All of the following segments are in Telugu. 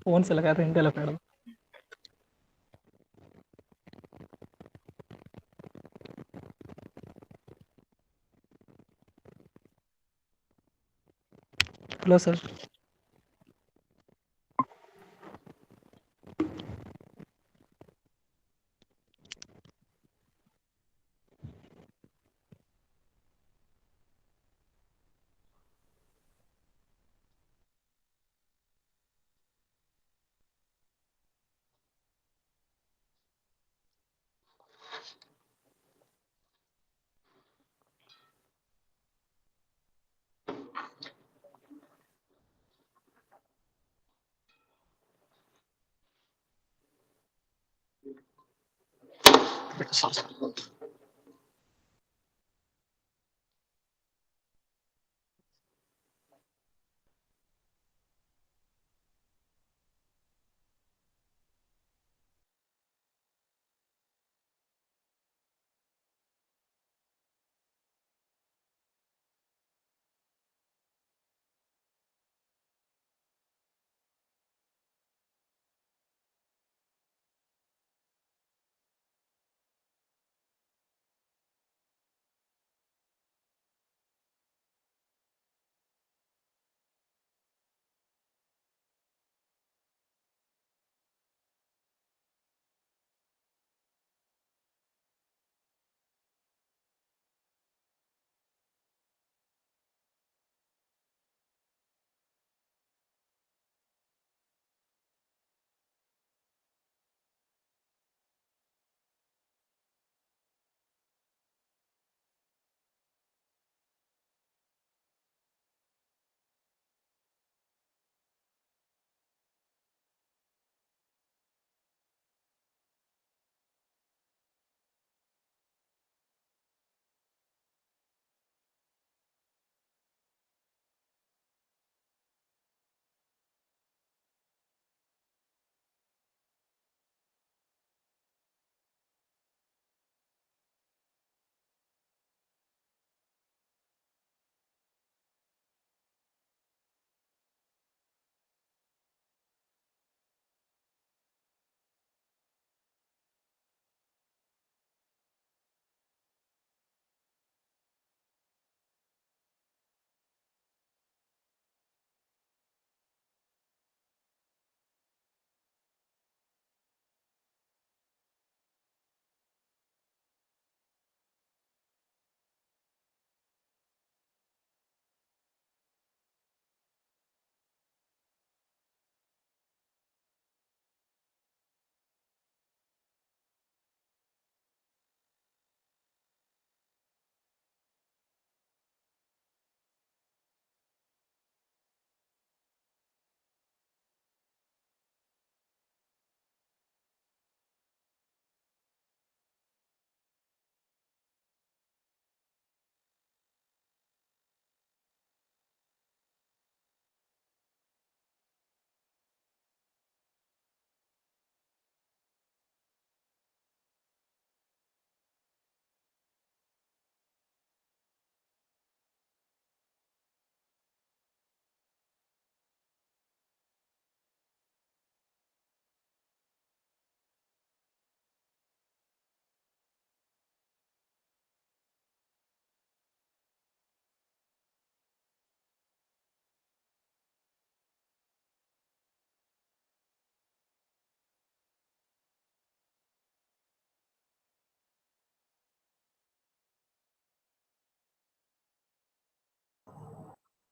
फोन से लगाया था, Intel Academy. Hello sir.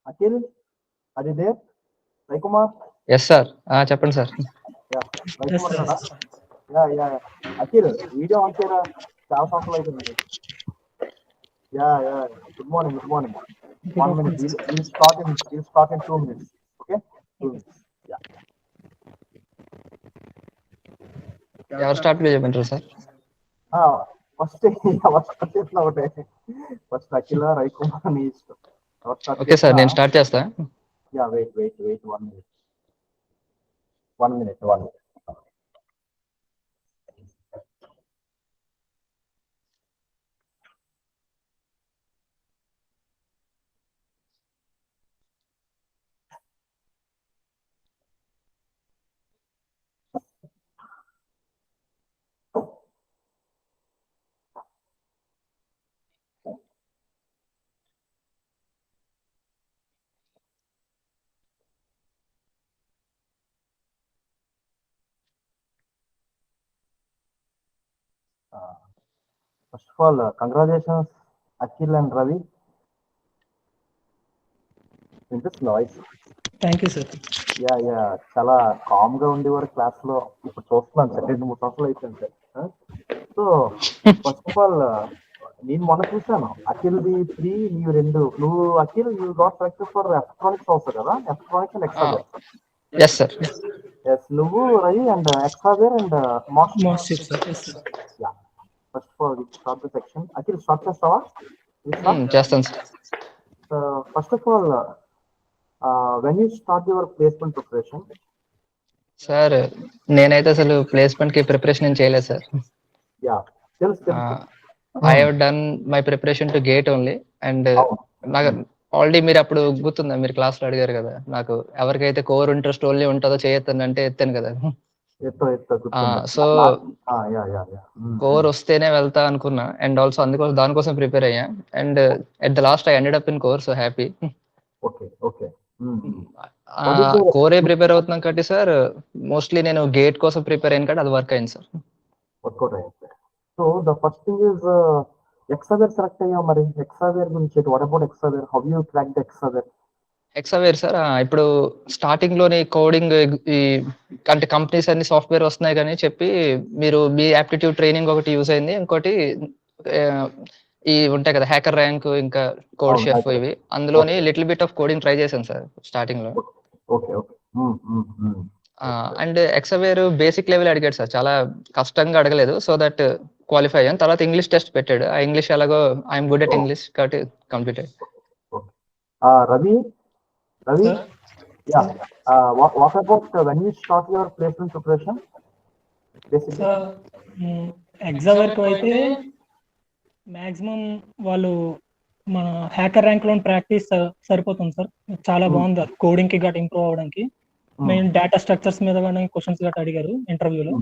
Akhil, are you there? Raikumar? Yes sir చెప్పండి sir. Yeah, Yes, Raikumar sir. కదా? Yeah. Akhil, video on చేయరా? చాలా సంవత్సరాలు అవుతుంది. Yeah. Good morning. Good 1 minute. afternoon, sir. We'll start in 2 minutes. Okay? 2 minutes. Yeah. ఎవరు స్టార్ట్ చేయమంటారు సార్? ఫస్ట్ ఒకటే. ఫస్ట్ అఖిల, Raikumar నీ ఇష్టం. ఓకే సార్, నేను స్టార్ట్ చేస్తా. Yeah, wait. 1 minute. 1 minute. First of all congratulations Akhil and Ravi. Interest voice. Thank you sir. Yeah చాలా కామ్ గా ఉండేవారు క్లాస్ లో. ఇప్పుడు చూస్తున్నాను సార్, 2-3 సంవత్సరాలు అయిపోయింది sir. So first of all నేను మొన్న చూసాను అఖిల్ది 3, నీవు 2. నువ్వు Akhil you got selected for electronics also కదా, ఎలక్ట్రానిక్స్ అండ్ ఎక్సావేర్. Yes sir. ఎస్, నువ్వు రవి అండ్ ఎక్సావేర్ and master sir. Yes sir. Yeah, first of all start the section. Akhil start చేస్తావా? చేస్తాను సార్. ఫస్ట్ ఆఫ్ ఆల్ when you start your placement preparation? Sir నేనైతే అసలు ప్లేస్మెంట్ కి ప్రిపరేషన్ ఏం చేయలేదు సార్. యా, తెలుసు. I have done my preparation to gate only. And నాకు ఆల్రెడీ మీరు అప్పుడు గుర్తుందా, మీరు క్లాస్ లో అడిగారు కదా నాకు ఎవరికైతే కోర్ ఇంట్రెస్ట్ ఓన్లీ ఉంటుందో చేయొద్దని అంటే ఎత్తాను కదా. సో కోర్ వస్తేనే వెళ్తా అనుకున్నా అండ్ ఆల్సో అందుకోసం దానికోసం ప్రిపేర్ అయ్యా. And at the last I ended up in core, so happy. కోరే ప్రిపేర్ అవుతున్నాం కాబట్టి సార్ మోస్ట్లీ నేను గేట్ కోసం ప్రిపేర్ అయిన కాబట్టి అది వర్క్ అయింది సార్. వర్కౌట్ అయింది. So the first thing is ఎక్సావేర్ select అయ్యాం. మరి ఎక్సావేర్ గురించి what about ఎక్సావేర్? How you crack the ఎక్సావేర్? ఎక్సావేర్ sir ఇప్పుడు స్టార్టింగ్ లోని కోడింగ్ ఈ అంటే కంపెనీస్ అన్ని సాఫ్ట్వేర్ వస్తున్నాయి కానీ చెప్పి మీరు మీ యాప్టిట్యూడ్ ట్రైనింగ్ ఒకటి యూజ్ అయింది, ఇంకోటి ఈ ఉంటాయి కదా హ్యాకర్ ర్యాంక్, ఇంకా కోడ్ షెఫ్, ఇవి అందులోని little bit of coding try చేశాను సార్ స్టార్టింగ్ లో. అండ్ ఎక్సావేర్ బేసిక్ లెవెల్ అడిగాడు సార్, చాలా కష్టంగా అడగలేదు. సో దట్ క్వాలిఫై అయ్యాను. తర్వాత ఇంగ్లీష్ టెస్ట్ పెట్టాడు. ఆ ఇంగ్లీష్ ఎలాగో ఐఎమ్ గుడ్ అట్ ఇంగ్లీష్ కాబట్టి completed. Ravi, what about when you start your placement preparation? Basically ఎగ్జావేర్ కు అయితే మాక్సిమం వాళ్ళు మన హ్యాకర్ ర్యాంక్ లో ప్రాక్టీస్ సరిపోతుంది సార్. చాలా బాగుంది కోడింగ్ కి గట్ ఇంప్రూవ్ అవడానికి. మెయిన్ డేటా స్ట్రక్చర్స్ మీద కానీ క్వశ్చన్స్ గట్ అడిగారు ఇంటర్వ్యూలో.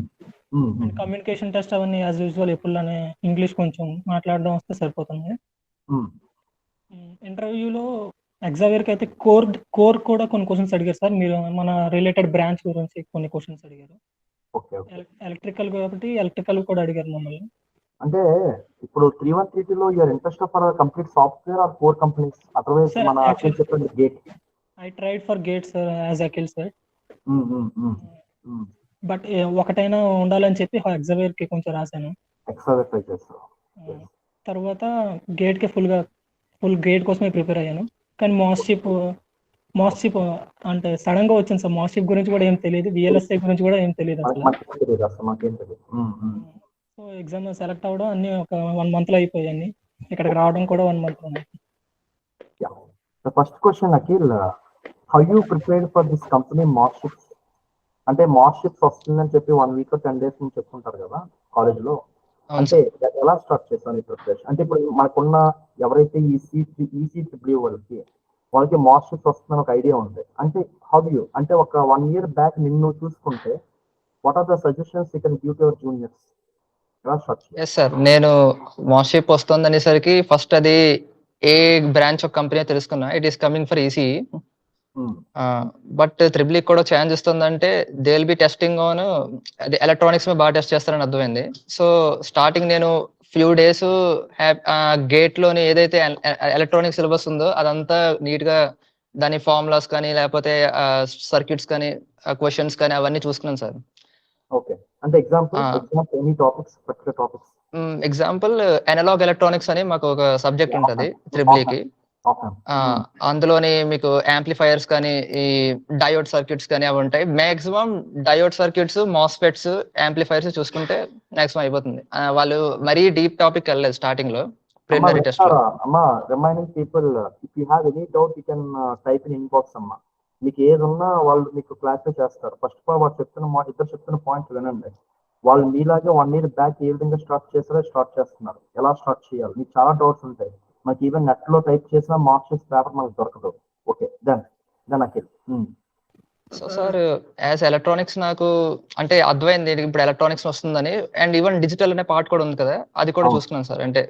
అండ్ కమ్యూనికేషన్ టెస్ట్ అవన్నీ యాజ్ యూజువల్ ఎప్పుడులానే ఇంగ్లీష్ కొంచెం మాట్లాడడం వస్తే సరిపోతుంది. ఇంటర్వ్యూలో ఎగ్జావేర్ కి అయితే కోర్ కూడా కొన్ని క్వశ్చన్స్ అడిగారు సార్. మీరు మన రిలేటెడ్ బ్రాంచ్ గురించి కొన్ని క్వశ్చన్స్ అడిగారు. ఎలక్ట్రికల్ కాబట్టి ఎలక్ట్రికల్ కూడా అడిగారు మమ్మల్ని. అంటే ఇప్పుడు 3-1-3 లో your interest for complete software or core companies? Otherwise మన అఖిల్ చెప్పండి gate. I tried for gate sir as Akhil sir. But ఒకటైనా ఉండాలని చెప్పి ఎగ్జావేర్ కి కొంచెం రాశాను. ఎక్సావేర్ ట్రై చేస్తాను. తర్వాత గేట్ కి ఫుల్ గేట్ కోసమే ప్రిపేర్ అయ్యాను. కానీ మాస్షిప్ అంటే సడన్ గా వచ్చింది సార్. మాస్షిప్ గురించి కూడా ఏం తెలియదు, విఎల్ఎస్ఐ గురించి కూడా ఏం తెలియదు అసలు. సో ఎగ్జామ్ సెలెక్ట్ అవ్వడం అన్ని ఒక 1 month లో అయిపోయాయి. ఇక్కడికి రావడం కూడా 1 month లో. First question Akhil, how you prepared for this company మాస్షిప్స్? అంటే మాస్షిప్స్ వస్తుందని చెప్పి 1 week or 10 days నుంచి చెప్పుకుంటారు కదా కాలేజ్ లో. అంటే ఎలా స్టార్ట్ చేస్తాను ఈ ప్రిపరేషన్? అంటే ఇప్పుడు మనకున్న ఎవరైతే ఈసీ ట్రిపుల్ వాళ్ళకి మాస్టర్స్ వస్తుందని ఒక ఐడియా ఉంది. అంటే హౌ యూ, అంటే ఒక 1 year బ్యాక్ నిన్ను చూసుకుంటే what are the suggestions you can give to your juniors? ఎలా స్టార్ట్ చేయాలి? ఎస్ సార్, నేను మాస్షిప్ వస్తుంది అనేసరికి ఫస్ట్ అది ఏ బ్రాంచ్ ఆఫ్ కంపెనీ తెలుసుకున్నా. It is coming for EC. But triple కూడా ఛాన్స్ ఇస్తుందంటే they will be testing on అది ఎలక్ట్రానిక్స్ మీద బాగా టెస్ట్ చేస్తారని అర్థమైంది. సో స్టార్టింగ్ నేను ఫ్యూ డేస్ గేట్ లోని ఏదైతే ఎలక్ట్రానిక్ సిలబస్ ఉందో అదంతా నీట్ గా దాని ఫార్ములాస్ కానీ లేకపోతే సర్క్యూట్స్ కానీ క్వశ్చన్స్ కానీ అవన్నీ చూసుకున్నాను సార్. ఓకే, అంటే example any topics, particular topics? Example analog electronics అని మాకు ఒక సబ్జెక్ట్ ఉంటుంది త్రిబుల్ కి. అందులోని మీకు యాంప్లిఫైయర్స్ కానీ ఈ డయోడ్ సర్క్యూట్స్ కానీ అవి ఉంటాయి. Maximum diode circuits, MOSFETs, amplifiers చూసుకుంటే మాక్సిమం అయిపోతుంది. వాళ్ళు మరీ డీప్ టాపిక్ వెళ్ళలేదు స్టార్టింగ్ లో ప్రిలిమినరీ టెస్ట్ లో. అమ్మా, remaining people if you have any doubt you can type in inbox అమ్మా. మీకు ఏది ఉన్నా వాళ్ళు మీకు క్లారిఫై చేస్తారు. ఫస్ట్ ఆఫ్ ఆల్ వాళ్ళు ఇద్దరు చెప్తున్న పాయింట్ వినండి. వాళ్ళు మీలాగే 1 year బ్యాక్ ఏ విధంగా స్టార్ట్ చేస్తున్నారు, ఎలా స్టార్ట్ చేయాలి, మీకు చాలా డౌట్స్ ఉంటాయి. మనకి ఈవెన్ నెట్ లో టైప్ చేసిన మార్క్స్ పేపర్ మనకు దొరకదు. Okay, then Akhil. So sir as electronics నాకు అంటే అర్థమైంది ఇప్పుడు ఎలక్ట్రానిక్స్ వస్తుందని. అండ్ ఈవెన్ డిజిటల్ అనే పార్ట్ కూడా ఉంది కదా, అది కూడా చూసుకున్నాను సార్. అంటే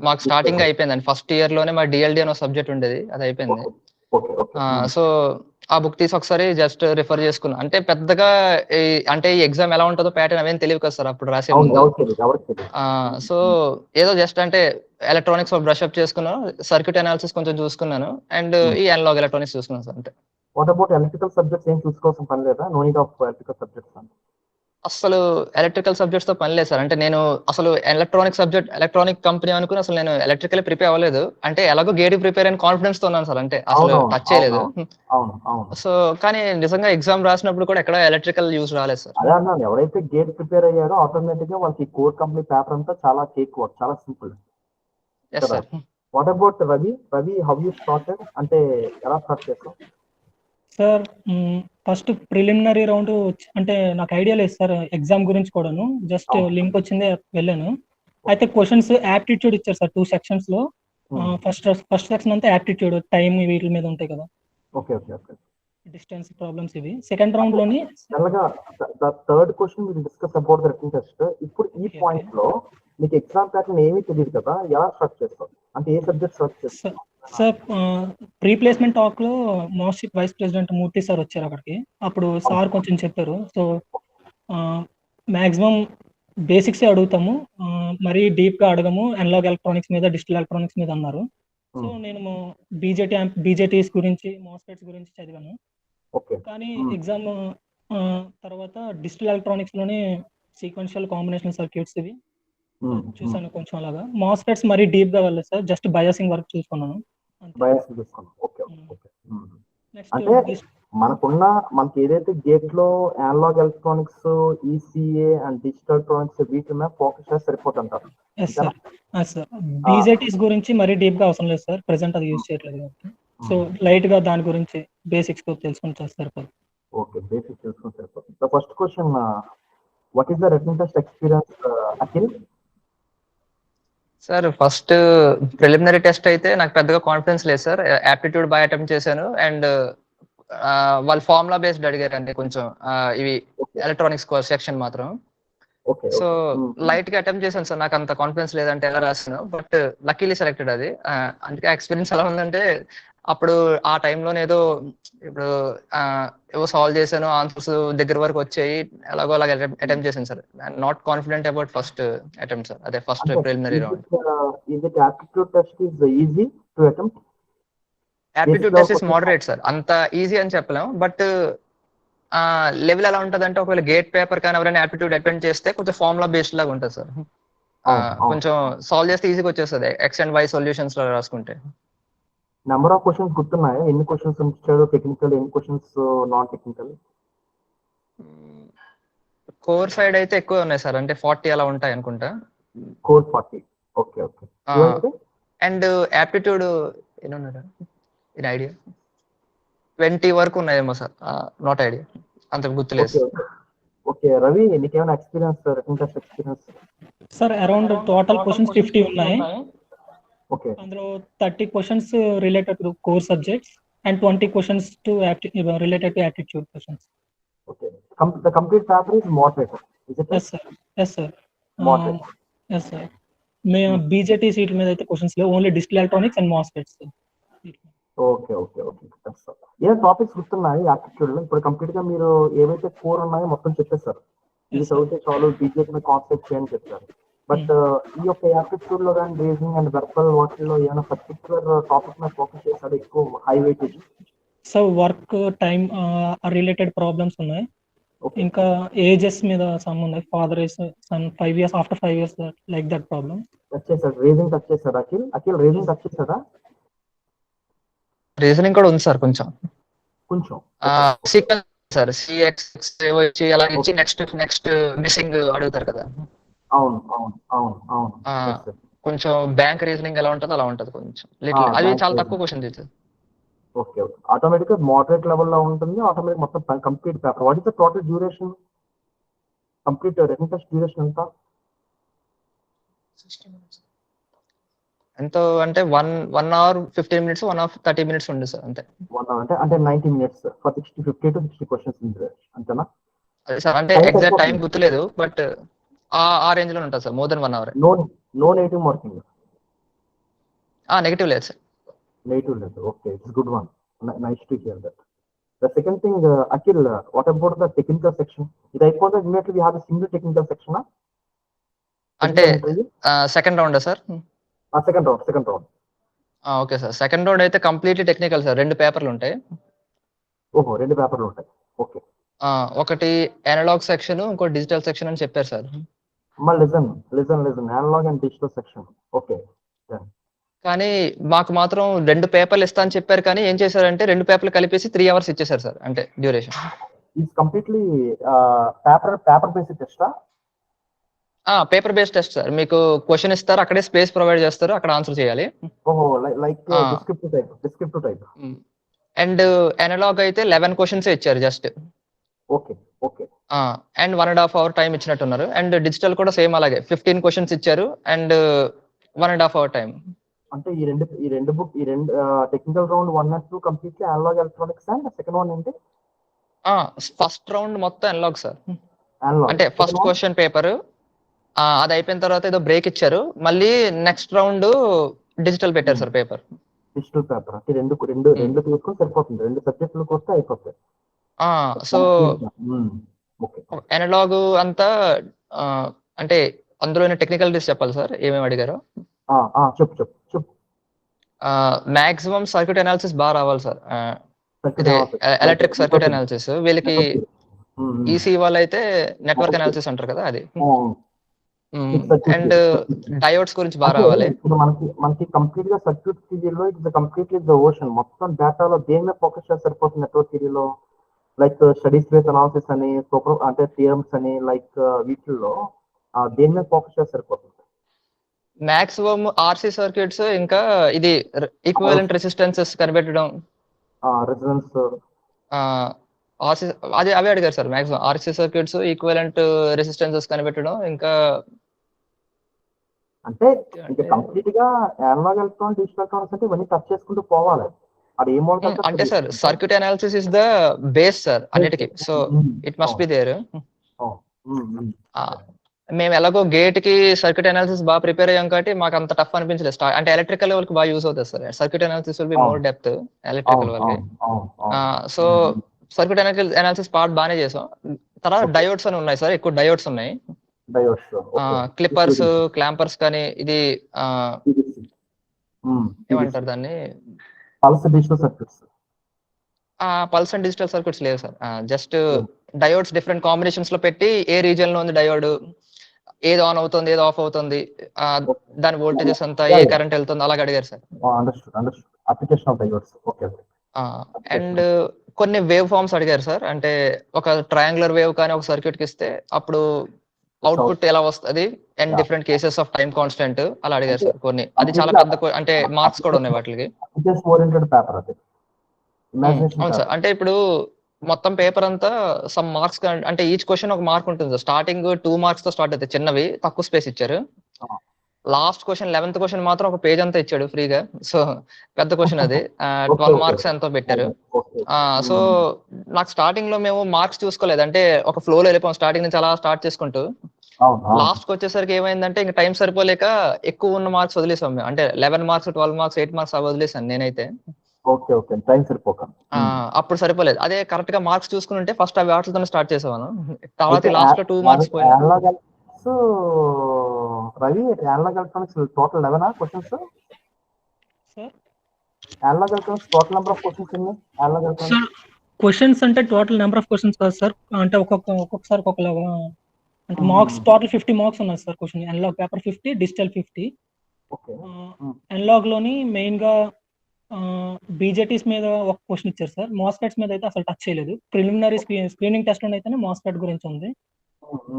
మాకు స్టార్టింగ్ అయిపోయిందండి ఫస్ట్ ఇయర్ లోనే మా డిఎల్డి అనే సబ్జెక్ట్ ఉండేది, అది అయిపోయింది. సో ఆ బుక్ తీసి ఒకసారి జస్ట్ రిఫర్ చేసుకున్నా. అంటే పెద్దగా అంటే ఈ ఎగ్జామ్ ఎలా ఉంటుందో ప్యాటర్న్ అవేం తెలియదు కదా సార్ అప్పుడు రాసే అవును, ముందు. ఎవరికి తెలియదు, ఎవరికి తెలియదు. సో ఏదో జస్ట్ అంటే ఎలక్ట్రానిక్స్ బ్రష్ అప్ చేసుకున్నాను, సర్క్యూట్ అనాలిసిస్ కొంచెం చూసుకున్నాను, అండ్ ఈ అనలాగ్ ఎలక్ట్రానిక్స్ చూసుకున్నాను సార్ అంతే. వాట్ అబౌట్ ఎలక్ట్రికల్ సబ్జెక్ట్స్ ఏం చూసుకోవాల్సిన పని లేదా? No need of electrical subjects అంటే అసలు ఎలక్ట్రికల్ సబ్జెక్ట్స్ తో పని లేదు సార్. అంటే నేను అసలు ఎలక్ట్రానిక్ కంపెనీ అనుకుని అసలు నేను ఎలక్ట్రికల్ ప్రిపేర్ అవ్వలేదు. అంటే ఎలాగో గేట్ ప్రిపేర్ అయిన కాన్ఫిడెన్స్ తో ఉన్నాను సార్, అంటే అసలు అవునవును, టచ్ చేయలేదు. అవును అవును. సో కానీ నిజంగా ఎగ్జామ్ రాసినప్పుడు కూడా ఎక్కడ ఎలక్ట్రికల్ యూస్ రాలేదు సార్. అదే అన్నాను, ఎవరైతే గేట్ ప్రిపేర్ అయ్యారో ఆటోమేటిక్ గా వాళ్ళకి కోర్ కంపెనీ పేపర్ అంతా చాలా కేక్ వర్క్, చాలా సింపుల్ ఎస్ కదా. Sir. What about Ravi how you started, అంటే ఎలా స్టార్ట్ చేస్తాం? సార్ ఫస్ట్ ప్రిలిమినరీ రౌండ్ అంటే నాకు ఐడియా లేదు సార్ ఎగ్జామ్ గురించి కూడాను, జస్ట్ లింక్ వచ్చిందే వెళ్ళాను. అయితే క్వశ్చన్స్ యాప్టిట్యూడ్ ఇచ్చారు సార్ 2 సెక్షన్స్ లో. ఫస్ట్ సెక్షన్ అంతా యాప్టిట్యూడ్, టైం వీటి మీద ఉంటాయి కదా, okay okay okay. Distance problems ఇవి. సెకండ్ రౌండ్ లోని third question will discuss about the written test. ఇప్పుడు ఈ పాయింట్ లో మీకు ఎగ్జామ్ ప్యాటర్న్ ఏమీ తెలియదు కదా, ఎలా స్టార్ట్ చేస్తాం? అంటే ఏ సబ్జెక్ట్ స్టార్ట్ చేస్తాం? సార్ ప్రీ ప్లేస్మెంట్ టాక్ లో మార్క్షిప్ వైస్ ప్రెసిడెంట్ మూర్తి సార్ వచ్చారు అక్కడికి. అప్పుడు సార్ కొంచెం చెప్పారు. సో మాక్సిమం బేసిక్స్ అడుగుతాము, మరీ డీప్ గా అడగము, అనలాగ్ ఎలక్ట్రానిక్స్ మీద, డిజిటల్ ఎలక్ట్రానిక్స్ మీద అన్నారు. సో నేను బీజేటీస్ గురించి, మాస్ఫెట్స్ గురించి చదివాను. కానీ ఎగ్జామ్ తర్వాత డిజిటల్ ఎలక్ట్రానిక్స్ లోనే సీక్వెన్షియల్ కాంబినేషన్ సర్క్యూట్స్ ఇవి చూసాను కొంచెం అలాగా. మాస్ఫెట్స్ మరీ డీప్ గా వెళ్ళలేదు సార్, జస్ట్ బయాసింగ్ వర్క్ చూసుకున్నాను. అంటే మనకి ఏదైతే గేట్ లో analog electronics, ECA and digital electronics వీటి మీద ఫోకస్ చేస్తే సరిపోతుంటారు. బీజేటీస్ గురించి మరీ డీప్ గా అవసరం లేదు సార్, ప్రెసెంట్ అది యూజ్ చేయట్లేదు. సో లైట్ గా దాని గురించి బేసిక్స్ తెలుసుకుని చేస్తారు. ఓకే, బేసిక్స్ తెలుసుకుని సరిపోతుంది. The first question, what is the written test experience Akhil? Sir first preliminary test అయితే నాకు పెద్దగా కాన్ఫిడెన్స్ లేదు సార్. యాప్టిట్యూడ్ బాగా అటెంప్ట్ చేశాను, అండ్ వాళ్ళు ఫార్ములా బేస్డ్ అడిగారు అంటే కొంచెం ఇవి ఎలక్ట్రానిక్స్ సెక్షన్ మాత్రం. సో లైట్ గా అటెంప్ట్ చేశాను సార్, నాకు అంత కాన్ఫిడెన్స్ లేదంటే ఎలా రాసాను, బట్ లక్కీలీ సెలెక్టెడ్ అది. అందుకే ఎక్స్పీరియన్స్ ఎలా ఉందంటే అప్పుడు ఆ టైంలో ఏదో ఇప్పుడు ఏవో సాల్వ్ చేశాను, ఆన్సర్స్ దగ్గర వరకు వచ్చాయి, ఎలాగో అలాగ అటెంప్ట్ చేశాను sir. Not confident about first attempt sir, అదే first preliminary round. Aptitude test is easy to attempt? Aptitude test is moderate sir, అంత ఈజీ అని చెప్పలేం, బట్ లెవెల్ ఎలా ఉంటుంది అంటే ఒకవేళ గేట్ పేపర్ కానీ ఎవరైనా యాప్టిట్యూడ్ అటెంప్ట్ చేస్తే కొంచెం ఫార్ములా బేస్డ్ లాగా ఉంటుంది సార్. కొంచెం సాల్వ్ చేస్తే ఈజీగా వచ్చేస్తుంది ఎక్స్ అండ్ వై సొల్యూషన్స్ లో రాసుకుంటే. నెంబర్ ఆఫ్ క్వశ్చన్స్ గుర్తున్నాయా? ఎన్ని క్వశ్చన్స్ ఇచ్చాడు టెక్నికల్, ఎన్ని questions non technical? Core side అయితే ఎక్కువ ఉన్నాయి సార్, అంటే 40 అలా ఉంటాయి అనుకుంటా. Core 40. Okay okay. And aptitude ఏమన్నారా ఇన్ ఐడియా 20 వరకు ఉన్నాయేమో సార్, నాట్ ఐడియా, అంత గుర్తులేదు. ఓకే రవి, నీకేమైనా experience, written test experience? Sir around total questions 50 ఉన్నాయి. ఓకే, అందులో 30 questions related to core subjects and 20 questions to related to aptitude questions. Okay, the complete paper is moderate, is it? Yes sir. Moderate. Yes sir. మేము బీజేటీ సీట్ మీద అయితే క్వశ్చన్స్ లేవు, only digital electronics and MOSFETs. Okay okay okay. A topics గుర్తున్నాయి యాప్టిట్యూడ్ లో? ఇప్పుడు కంప్లీట్ గా మీరు ఏవైతే కోర్ ఉన్నాయో మొత్తం చెప్పేశారు, ఇది చదివితే చాలు బీజేపీ మీద కాన్సెప్ట్ చేయని చెప్పారు. బట్ ఈ యొక్క యాప్టిట్యూడ్ లో కానీ రీజనింగ్ అండ్ వెర్బల్ వాటిల్లో ఏమైనా పర్టికులర్ టాపిక్ మీద ఫోకస్ చేశారు ఎక్కువ high weightage? So work time related problems ఉన్నాయి, ఇంకా ఏజెస్ మీద సమ్ ఉన్నాయి, father is son 5 years after 5 years like that problem. Touch చేశాడు, రీజనింగ్ టచ్ చేశాడు అఖిల్ రీజనింగ్ టచ్ చేశాడా? రీజనింగ్ కూడా ఉంది సార్ కొంచెం సీక్వెన్స్ సార్, సిఎక్స్ వచ్చి అలా ఇచ్చి నెక్స్ట్ మిస్సింగ్ అడుగుతారు కదా. అవును, కొంచెం బ్యాంక్ రీజనింగ్ ఎలా ఉంటుందో అలా ఉంటుంది కొంచెం లిటిల్, అది చాలా తక్కువ క్వశ్చన్ ఇచ్చారు. ఓకే, ఆటోమేటిక్ గా మోడరేట్ లెవెల్ లో ఉంటుంది, ఆటోమేటిక్ మొత్తం complete paper. What is the total duration, complete written test duration ఎంత? ఎంతో అంటే 1 hour 15 minutes, 1 hour 30 minutes ఉంది సార్ అంతే. 1 hour అంటే 90 minutes ఫర్ 50 to 60 క్వశ్చన్స్ అంతేనా? అదే సార్, అంటే ఎగ్జాక్ట్ టైం గుర్తులేదు, బట్ ఆ రేంజ్ లో ఉంటుంది sir, more than 1 hour. No negative marking? Negative లేదు సార్. నెగటివ్ లేదు, okay, it's good one, nice to hear that. The second thing, Akhil, what about the technical section? It అయిపోతే immediately we have a single technical section. అంటే సెకండ్ రౌండా sir? Second round. Okay sir. Second round అయితే కంప్లీట్లీ టెక్నికల్ సార్. 2 పేపర్లు ఉంటాయి. ఓహో, 2 పేపర్లు ఉంటాయి. ఓకే. ఒకటి అనలాగ్ సెక్షన్, ఇంకో డిజిటల్ సెక్షన్ అని చెప్పారు sir. Listen analog and digital section. Okay. కానీ మాకు మాత్రం 2 పేపర్లు ఇస్తా అని చెప్పారు, కానీ ఏం చేశారంటే 2 పేపర్లు కలిపేసి 3 hours ఇచ్చేసారు సార్, అంటే duration. It's completely paper based టెస్టా? Paper based test sir. మీకు క్వశ్చన్ ఇస్తారు, అక్కడే స్పేస్ ప్రొవైడ్ చేస్తారు, అక్కడ ఆన్సర్ చేయాలి. ఓహో, like descriptive type. And analog అయితే 11 క్వశ్చన్స్ ఇచ్చారు just. Okay. And 1.5 hour time ఇచ్చినట్టున్నారు. అండ్ డిజిటల్ కూడా సేమ్ అలాగే 15 క్వశ్చన్స్ ఇచ్చారు అండ్ 1.5 hour టైం. అంటే ఈ రెండు technical round 1 and 2 completely analog electronics, and second one ఏంటి? ఫస్ట్ రౌండ్ మొత్తం అనలాగ్ సార్. అంటే ఫస్ట్ క్వశ్చన్ పేపర్ అది అయిపోయిన తర్వాత ఏదో బ్రేక్ ఇచ్చారు, మళ్ళీ నెక్స్ట్ రౌండ్ డిజిటల్ పెట్టారు సార్ పేపర్. డిజిటల్ పేపర్ అంటే రెండు తీసుకొని సరిపోతుంది, 2 సబ్జెక్టులకు వస్తే అయిపోతాయి. సో అనలాగ్ అంతా అంటే అందులో టెక్నికల్ డిస్ చెప్పాలి సార్, ఏమేమి అడిగారో. చెప్పు. మాక్సిమం సర్క్యూట్ అనాలిసిస్ బాగా రావాలి సార్. Electric circuit analysis. వీళ్ళకి ఈసీ వాళ్ళు అయితే నెట్వర్క్ అనాలిసిస్ అంటారు కదా, అది. అండ్ డయోడ్స్ గురించి బాగా రావాలి. ఇప్పుడు మనకి కంప్లీట్ గా సర్క్యూట్ థియరీలో ఇట్స్ కంప్లీట్లీ ద ఓషన్. మొత్తం డేటాలో దేని మీద ఫోకస్ చేస్తే సరిపోతుంది నెట్వర్క్ థియరీలో? లైక్ స్టడీ స్పేస్ అనాలిసిస్ అని, అంటే థియరమ్స్ అని, లైక్ వీటిల్లో దేని మీద ఫోకస్ చేస్తే సరిపోతుంది? మాక్సిమం ఆర్సీ సర్క్యూట్స్, ఇంకా ఇది ఈక్వివలెంట్ రెసిస్టెన్సెస్ కనిపెట్టడం, రెసిస్టెన్స్ అది అవే అడిగారు sir. Maximum RC circuits, equivalent resistances కనిపెట్టడం, ఇంకా అంటే ఇంకా కంప్లీట్ గా అనలాగ్ ఎలక్ట్రానిక్స్, డిజిటల్ ఎలక్ట్రానిక్స్ అంటే ఇవన్నీ టచ్ చేసుకుంటూ పోవాలి. అది ఏమో అంటే sir circuit analysis is the base sir అన్నిటికీ. So it must be there. మేము ఎలాగో గేట్ కి సర్క్యూట్ అనాలిసిస్ బాగా ప్రిపేర్ అయ్యాం కాబట్టి మాకు అంత టఫ్ అనిపించలేదు. అంటే ఎలక్ట్రికల్ లెవెల్ కి బాగా యూస్ అవుతుంది sir. Circuit analysis will be more depth electrical వాళ్ళకి. సో సర్క్యూట్ అనాలిసిస్ పార్ట్ బాగానే చేసాం. తర్వాత డయోడ్స్ అని ఉన్నాయి సార్, ఎక్కువ డయోడ్స్ ఉన్నాయి. క్లిప్పర్స్, క్లాంపర్స్, కానీ ఇది ఏమంటారు దాన్ని, pulse digital circuits. Pulse and digital circuits లేవు sir. Just diodes different combinations లో పెట్టి ఏ రీజియన్ లో ఉంది డయోడ్, ఏది ఆన్ అవుతుంది, ఏది ఆఫ్ అవుతుంది, దాని వోల్టేజెస్ అంతా, ఏ కరెంట్ వెళ్తుంది, అలాగ అడిగారు సార్. అండ్ కొన్ని వేవ్ ఫార్మ్స్ అడిగారు సార్. అంటే ఒక ట్రయాంగులర్ వేవ్ కానీ ఒక సర్క్యూట్ కి ఇస్తే అప్పుడు అవుట్పుట్ ఎలా వస్తుంది, and different cases of time constant అలా అడిగారు సార్ కొన్ని. అది చాలా పెద్ద, అంటే మార్క్స్ కూడా ఉన్నాయి వాటికి. అవును సార్. అంటే ఇప్పుడు మొత్తం పేపర్ అంతా సమ్ మార్క్స్, అంటే ఈచ్ క్వశ్చన్ ఒక మార్క్ ఉంటుంది సార్. స్టార్టింగ్ 2 marks తో స్టార్ట్ అవుతాయి, చిన్నవి, తక్కువ స్పేస్ ఇచ్చారు. లాస్ట్ క్వశ్చన్ 11th క్వశ్చన్ మాత్రం ఒక పేజ్ అంతా ఇచ్చాడు ఫ్రీగా. సో పెద్ద క్వశ్చన్ అది 12 marks ఎంతో పెట్టారు. సో నాకు స్టార్టింగ్ లో మేము మార్క్స్ చూసుకోలేదు, అంటే ఒక ఫ్లో లో వెళ్ళిపోయాం స్టార్టింగ్ నుంచి అలా స్టార్ట్ చేసుకుంటూ. లాస్ట్ కి వచ్చేసరికి ఏమైందంటే ఇంకా టైం సరిపోలేక ఎక్కువ ఉన్న మార్క్స్ వదిలేసాం మేము. అంటే 11 marks, 12 marks, 8 marks అవి వదిలేసాను నేనైతే. అప్పుడు సరిపోలేదు. అదే కరెక్ట్ గా మార్క్స్ చూసుకుంటే ఫస్ట్ అవి వాటితో స్టార్ట్ చేసేవాను. తర్వాత లాస్ట్ లో 2 marks పోయినా. Ravi, analog electronics total 11 questions sir? Analog electronics total number of questions ఎన్ని? అనలాగ్ ఎలక్ట్రానిక్స్ క్వశ్చన్స్ అంటే టోటల్ నెంబర్ ఆఫ్ క్వశ్చన్స్ కాదు సార్, అంటే ఒక్కొక్కసారి ఒక్కొక్కలాగా. అంటే మార్క్స్ టోటల్ 50 marks ఉన్నాయి sir question. Analog paper 50, digital 50. Analog లోని మెయిన్ గా బీజేటీస్ మీద ఒక క్వశ్చన్ ఇచ్చారు సార్. మాస్ఫెట్స్ మీద అయితే అసలు టచ్ చేయలేదు. ప్రిలిమినరీ స్క్రీనింగ్ టెస్ట్ లో అయితేనే మాస్ఫెట్ గురించి ఉంది.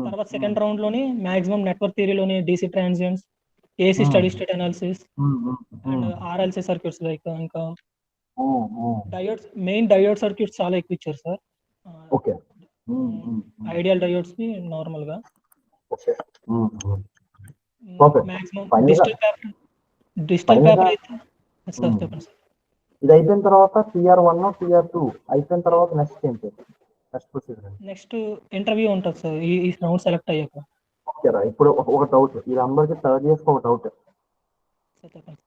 తర్వాత సెకండ్ రౌండ్ లోని మాక్సిమం నెట్వర్క్ థియరీలోని DC transients, AC study state analysis, and RLC circuits, like ఇంకా డయోడ్స్, మెయిన్ డయోడ్ సర్క్యూట్స్ చాలా ఎక్కువ ఇచ్చారు సార్. ఐడియల్ డయోడ్స్ కి నార్మల్ గా మాక్సిమం డిజిటల్ పేపర్ అయితే సార్ చెప్పండి సార్. ఇది అయిపోయిన తర్వాత TR1, TR2 అయిపోయిన తర్వాత నెక్స్ట్ ఏంటి? నెక్స్ట్ ఇంటర్వ్యూ ఉంటుంది సార్ ఈ రౌండ్ సెలెక్ట్ అయ్యాక. ఓకే రా, ఇప్పుడు ఒక డౌట్, ఇది అందరికి థర్డ్ ఇయర్స్ ఒక డౌట్. చెప్పండి.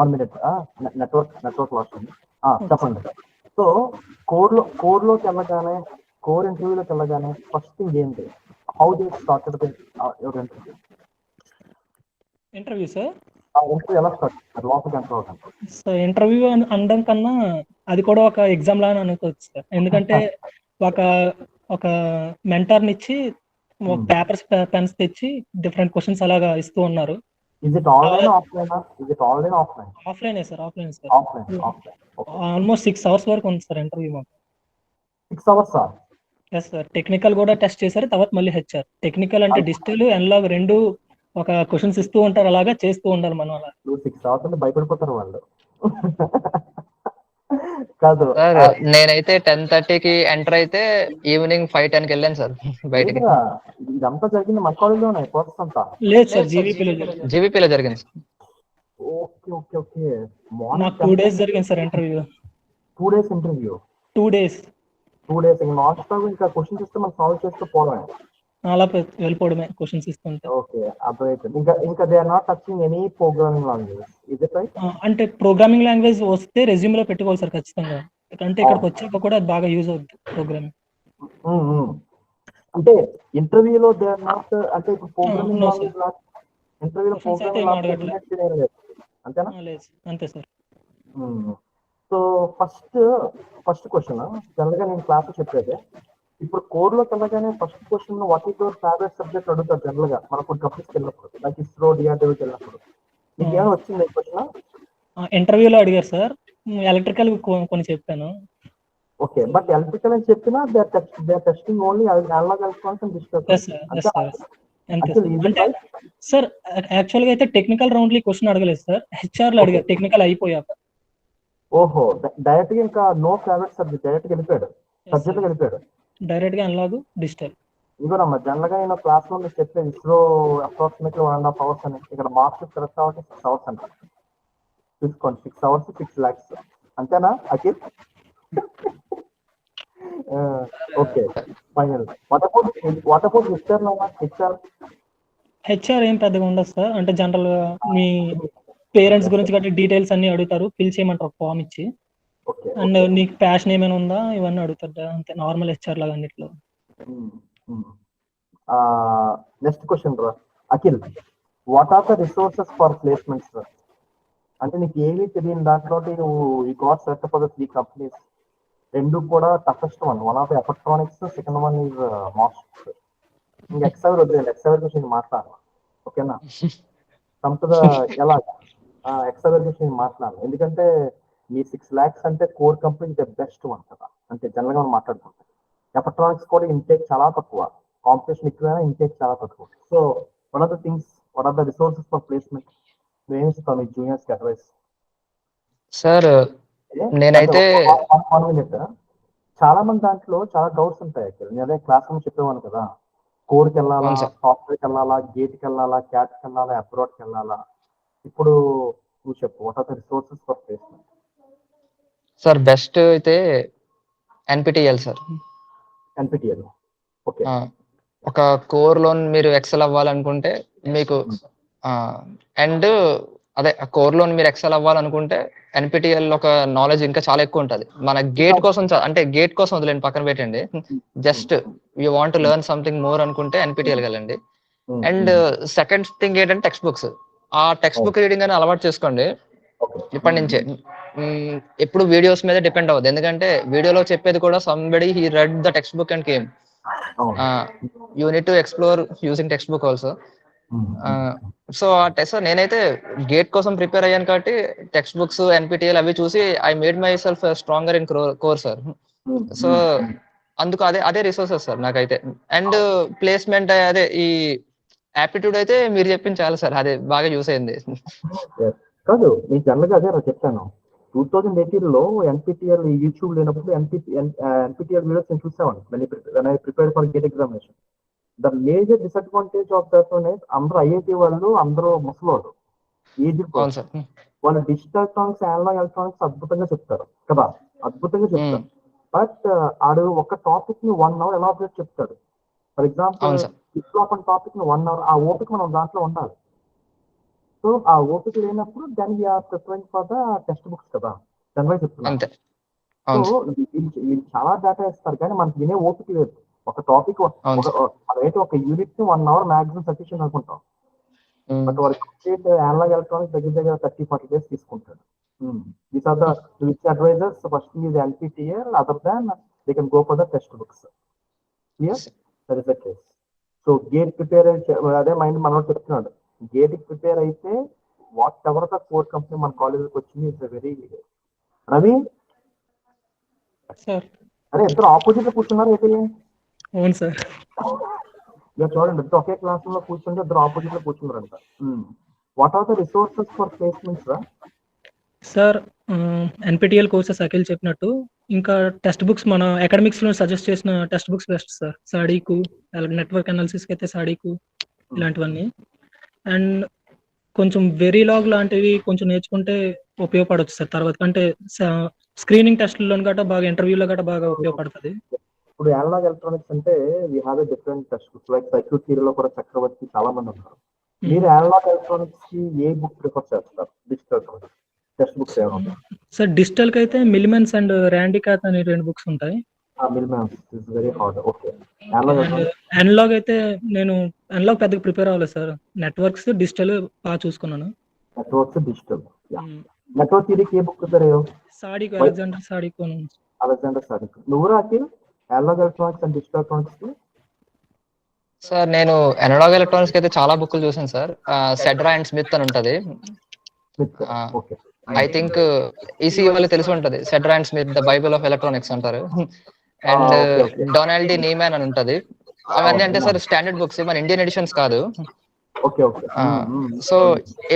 1 minute. నెట్వర్క్ లాస్ ఉంది. చెప్పండి. సో కోర్లోకి వెళ్ళగానే, కోర్ ఇంటర్వ్యూలోకి వెళ్ళగానే ఫస్ట్ థింగ్ ఏంటి? How they started your interview? Interview sir, interview ఎలా స్టార్ట్ చేస్తారు? లోపలికి ఎంటర్ అవుతాను. సో ఇంటర్వ్యూ అనడం కన్నా అది కూడా ఒక ఎగ్జామ్ లాగా అనుకోవచ్చు సార్. ఎందుకంటే ఒక ఒక మెంటర్ని ఇచ్చి పేపర్స్ పెన్స్ తెచ్చి డిఫరెంట్ క్వశ్చన్స్ అలాగా ఇస్తూ ఉన్నారు. Is it online offline? ఆఫ్లైనే సార్. ఆఫ్లైన్. ఆల్మోస్ట్ 6 hours వరకు ఉంది సార్ ఇంటర్వ్యూ మాకు. 6 hours? Yes sir. టెక్నికల్ కూడా టెస్ట్ చేశారు, తర్వాత మళ్ళీ హెచ్ఆర్. టెక్నికల్ అంటే డిజిటల్ అనలాగ్ రెండు ఒక క్వశ్చన్స్ ఇస్తూ ఉంటారు, అలాగా చేస్తూ ఉండాలి మనం. అలా 6 hours అంటే భయపడిపోతారు వాళ్ళు. కాదు సార్ నేనైతే 10:30కి ఎంటర్ అయితే ఈవినింగ్ 5:10కి వెళ్ళాను సార్ బయటికి. ఇదంతా జరిగింది మన కాలేజ్లోనే ప్రాసెస్ అంతా? లేదు సార్, జీవీపీలో జరిగింది సార్. ఓకే. నాకు 2 days జరిగింది sir interview. 2 days interview? 2 days non stop ఇంకా క్వశ్చన్స్ ఇస్తే మనం సాల్వ్ చేస్తూ పోవడమే? అలా వెళ్ళిపోవడమే క్వశ్చన్స్ ఇస్తుంటే. ఓకే, అర్థమైపోయింది. ఇంకా they are not touching any programming language, is it right? అంటే ప్రోగ్రామింగ్ లాంగ్వేజ్ వస్తే రెజ్యూమ్ లో పెట్టుకోవాలి సార్ ఖచ్చితంగా. అంటే ఇక్కడికి వచ్చాక కూడా అది బాగా యూజ్ అవుతుంది ప్రోగ్రామింగ్. అంటే ఇంటర్వ్యూలో దే ఆర్ నాట్, అంటే ఇప్పుడు ప్రోగ్రామింగ్ లాంగ్వేజ్ ఇంటర్వ్యూలో అంతేనా? అంతే sir. So first question general గా నేను క్లాస్ చెప్పేది, ఇప్పుడు కోర్ లోకి వెళ్ళగానే first question what is your favourite subject అడుగుతారు జనరల్ గా మనం కొన్ని కంపెనీస్కి వెళ్ళినప్పుడు, లైక్ ఇస్రో, డిఆర్డిఓకి వెళ్ళినప్పుడు. మీకు ఏమైనా వచ్చింది క్వశ్చన్? ఇంటర్వ్యూలో అడిగారు సార్. ఎలక్ట్రికల్ కొన్ని చెప్పాను. ఓకే, బట్ ఎలక్ట్రికల్ అని చెప్పినా they are testing only analog electronics and digital. Sir actual గా అయితే టెక్నికల్ రౌండ్ లో క్వశ్చన్ అడగలేదు సార్, హెచ్ఆర్ లో అడిగారు టెక్నికల్ అయిపోయాక. ఓహో, డైరెక్ట్ గా ఇంకా నో ఫేవరెట్ సబ్జెక్ట్, డైరెక్ట్ గా వెళ్ళిపోయాడు సబ్జెక్ట్ వెళ్ళిపోయాడు డైరెక్ట్ గా అనలాగ్ డిజిటల్. ఇంకోనమ్మా జనరల్ గా నేను క్లాస్ లో మీకు చెప్పేది ఇస్రో అప్రాక్సిమేట్లీ 1.5 hours అని, ఇక్కడ మార్క్స్ కరెక్ట్ అవ్వడానికి 6 hours అంట. చూసుకోండి, 6 hours 6 lakhs అంతేనా Akhil? Okay, final. What about HR ఏం పెద్దగా ఉండదు సార్. అంటే జనరల్ గా మీ పేరెంట్స్ గురించి గట్టి డీటెయిల్స్ అన్ని అడుగుతారు, ఫిల్ చేయమంటారు ఫామ్ ఇచ్చి. అండ్ నీకు ప్యాషన్ ఏమైనా ఉందా ఇవన్నీ అడుగుతారు, అంతే నార్మల్ హెచ్ఆర్ లాగా అన్నిట్లో. నెక్స్ట్ క్వశ్చన్ రా Akhil, what are the resources for placements? అంటే నీకు ఏమీ తెలియని దాంట్లో you got select for the 3 companies. రెండు కూడా toughest one of electronics, second one is masters. ఇంకా ఎక్సవర్ వద్దండి, ఎక్సవర్ గురించి మాట్లాడాలి, ఓకేనా? కంపెనీ ఎలా ఎక్సవర్ గురించి మాట్లాడాలి, ఎందుకంటే మీ 6 lakhs అంటే core company the best one కదా, అంటే జనరల్ గా మనం మాట్లాడుకుంటాం. ఎలక్ట్రానిక్స్ కూడా ఇంటేక్ చాలా తక్కువ, కాంపిటీషన్ ఎక్కువైనా ఇంటేక్ చాలా తక్కువ. So one of the things, one of the resources for placement ఏమిస్తాను మీ జూనియర్స్ కి అడ్వైస్? సార్ నేనైతే చాలా మంది దాంట్లో చాలా డౌట్స్ ఉంటాయి. నేనే క్లాస్ రూమ్ చెప్పేవాను కదా, కోర్కి వెళ్ళాలా, సాఫ్ట్వేర్కి వెళ్ళాలా, గేట్కి వెళ్ళాలా, క్యాట్కి వెళ్ళాలా, అబ్రాడ్కి వెళ్ళాలా. ఇప్పుడు నువ్వు చెప్పు, what are the resources for placement? Sir best అయితే ఎన్పిటిఎల్ సార్. NPTEL, okay. ఒక కోర్ లోన్ మీరు ఎక్సెల్ అవ్వాలనుకుంటే మీకు అండ్ అదే కోర్ లోన్ మీరు ఎక్సెల్ అవ్వాలనుకుంటే ఎన్పిటిఎల్ ఒక నాలెడ్జ్ ఇంకా చాలా ఎక్కువ ఉంటుంది. మన గేట్ కోసం, అంటే గేట్ కోసం వదిలేండి, పక్కన పెట్టండి. Just you want learn something more అనుకుంటే ఎన్పిటిఎల్ వెళ్ళండి. అండ్ సెకండ్ థింగ్ ఏంటంటే టెక్స్ట్ బుక్స్. ఆ టెక్స్ట్ బుక్ రీడింగ్ అని అలవాటు చేసుకోండి ఇప్పటి నుంచే. ఎప్పుడు వీడియోస్ మీద డిపెండ్ అవ్వదు, ఎందుకంటే వీడియోలో చెప్పేది కూడా somebody he read the text book and came. You need to explore using text book also. So నేనైతే గేట్ కోసం ప్రిపేర్ అయ్యాను కాబట్టి టెక్స్ట్ బుక్స్, ఎన్పిటిఎల్ అవి చూసి I made my self stronger in core sir. So అందుకు అదే రిసోర్సెస్ సార్ నాకైతే. అండ్ ప్లేస్మెంట్ అదే ఈ యాప్టిట్యూడ్ అయితే మీరు చెప్పింది చాలా సార్, అదే బాగా యూస్ అయింది. కాదు, నేను జనరల్ గా అదే చెప్తాను. 2018 లో ఎన్పిటిఎల్ యూట్యూబ్ లేనప్పుడు ఎన్పిటిఎల్ వీడియోస్ నేను చూసాను prepare for gate examination. The major disadvantage of that one is అందరూ ఐఐటి వాళ్ళు, అందరూ ముసలోళ్ళు, ఏజ్ వాళ్ళు డిజిటల్ ఎలక్ట్రానిక్స్, అనలాగ్ ఎలక్ట్రానిక్స్ అద్భుతంగా చెప్తారు కదా, అద్భుతంగా చెప్తారు. బట్ ఆడు ఒక టాపిక్ ని 1 hour ఎలాబరేట్ చెప్తాడు. ఫర్ ఎగ్జాంపుల్ టాపిక్ ని 1 hour, ఆ ఓపిక మనం దాంట్లో ఉండాలి. సో ఆ ఓపిక లేనప్పుడు then we are preparing for the textbooks కదా, దానివల్ల చెప్తున్నాను. అంతే. సో అవును సార్. వీళ్ళు చాలా డేటా ఇస్తారు కానీ మనకి వినే ఓపిక లేదు. ఒక టాపిక్ అవును సార్. అదైతే ఒక యూనిట్ ని 1 hour మ్యాక్సిమం సఫిషియెంట్ అనుకుంటాం. బట్ వాడు కంప్లీట్ అనలాగ్ ఎలక్ట్రానిక్స్ దగ్గర దగ్గర 30-40 days తీసుకుంటాడు. These are the which advisors. First is NPTEL, other than they can go for the textbooks. Clear? That is the case. So gate prepare అదే మైండ్ మనోడు చెప్తున్నాడు. గేట్ ప్రిపేర్ అయితే what ever the core company మన కాలేజీకి వచ్చింది ఇట్స్ వెరీ. రవి సార్ అరే ఇద్దరు ఆపోజిట్ లో కూర్చున్నారు అయితే అవును సార్. ఇక చూడండి, ఇద్దరు ఒకే క్లాస్ లో కూర్చుంటే ఇద్దరు ఆపోజిట్ లో కూర్చున్నారంట. What are the resources for placements రా? సార్ ఎన్పిటిఎల్ కోర్సెస్ అఖిల్ చెప్పినట్టు ఇంకా టెక్స్ట్ బుక్స్ మన అకాడమిక్స్ లో సజెస్ట్ చేసిన text books best sir. Sadiku, network analysis కి అయితే సాడీకు ఇలాంటివన్నీ. అండ్ కొంచెం వెరీలాగ్ లాంటివి కొంచెం నేర్చుకుంటే ఉపయోగపడవచ్చు సార్ తర్వాత. అంటే స్క్రీనింగ్ టెస్ట్లో గట్రా బాగా, ఇంటర్వ్యూలో గట్రా బాగా ఉపయోగపడుతుంది. ఇప్పుడు అనలాగ్ ఎలక్ట్రానిక్స్ అంటే we have a different text books like circuit థియరీలో కూడా చక్రవర్తి చాలా మంది ఉన్నారు. మీరు అనలాగ్ ఎలక్ట్రానిక్స్ కి ఏ బుక్ ప్రిఫర్ చేస్తారు? డిజిటల్ టెక్స్ట్ బుక్స్ ఏమైనా ఉంటాయి సార్? డిజిటల్ కి అయితే మిలిమెన్స్ అండ్ ర్యాండికాత్ అనే 2 బుక్స్ ఉంటాయి. Millman's is very hard. Okay. And analog అయితే నేను అనలాగ్ పెద్దగా ప్రిపేర్ అవ్వలేదు సార్. నెట్వర్క్స్, డిజిటల్ బాగా చూసుకున్నాను. Networks, digital. నెట్వర్క్ థియరీకి ఏ బుక్ ప్రిపేర్ అయ్యావు? Sadiku, Alexander Sadiku. Alexander Sadiku. నువ్వు రాకిల్ analog electronics and digital electronics కి? సార్ నేను అనలాగ్ ఎలక్ట్రానిక్స్ అయితే చాలా బుక్లు చూసాను సార్. సెడ్రా అండ్ స్మిత్ అని ఉంటది. ఓకే. ఐ థింక్ ఈసీ వాళ్ళు తెలిసి ఉంటది. Sedra and Smith the bible of electronics అంటారు. అండ్ డొనాల్డ్ డి నీమాన్ అని ఉంటది. అవన్నీ అంటే సార్ స్టాండర్డ్ బుక్స్, మన ఇండియన్ ఎడిషన్స్ కాదు. ఓకే. ఓకే. సో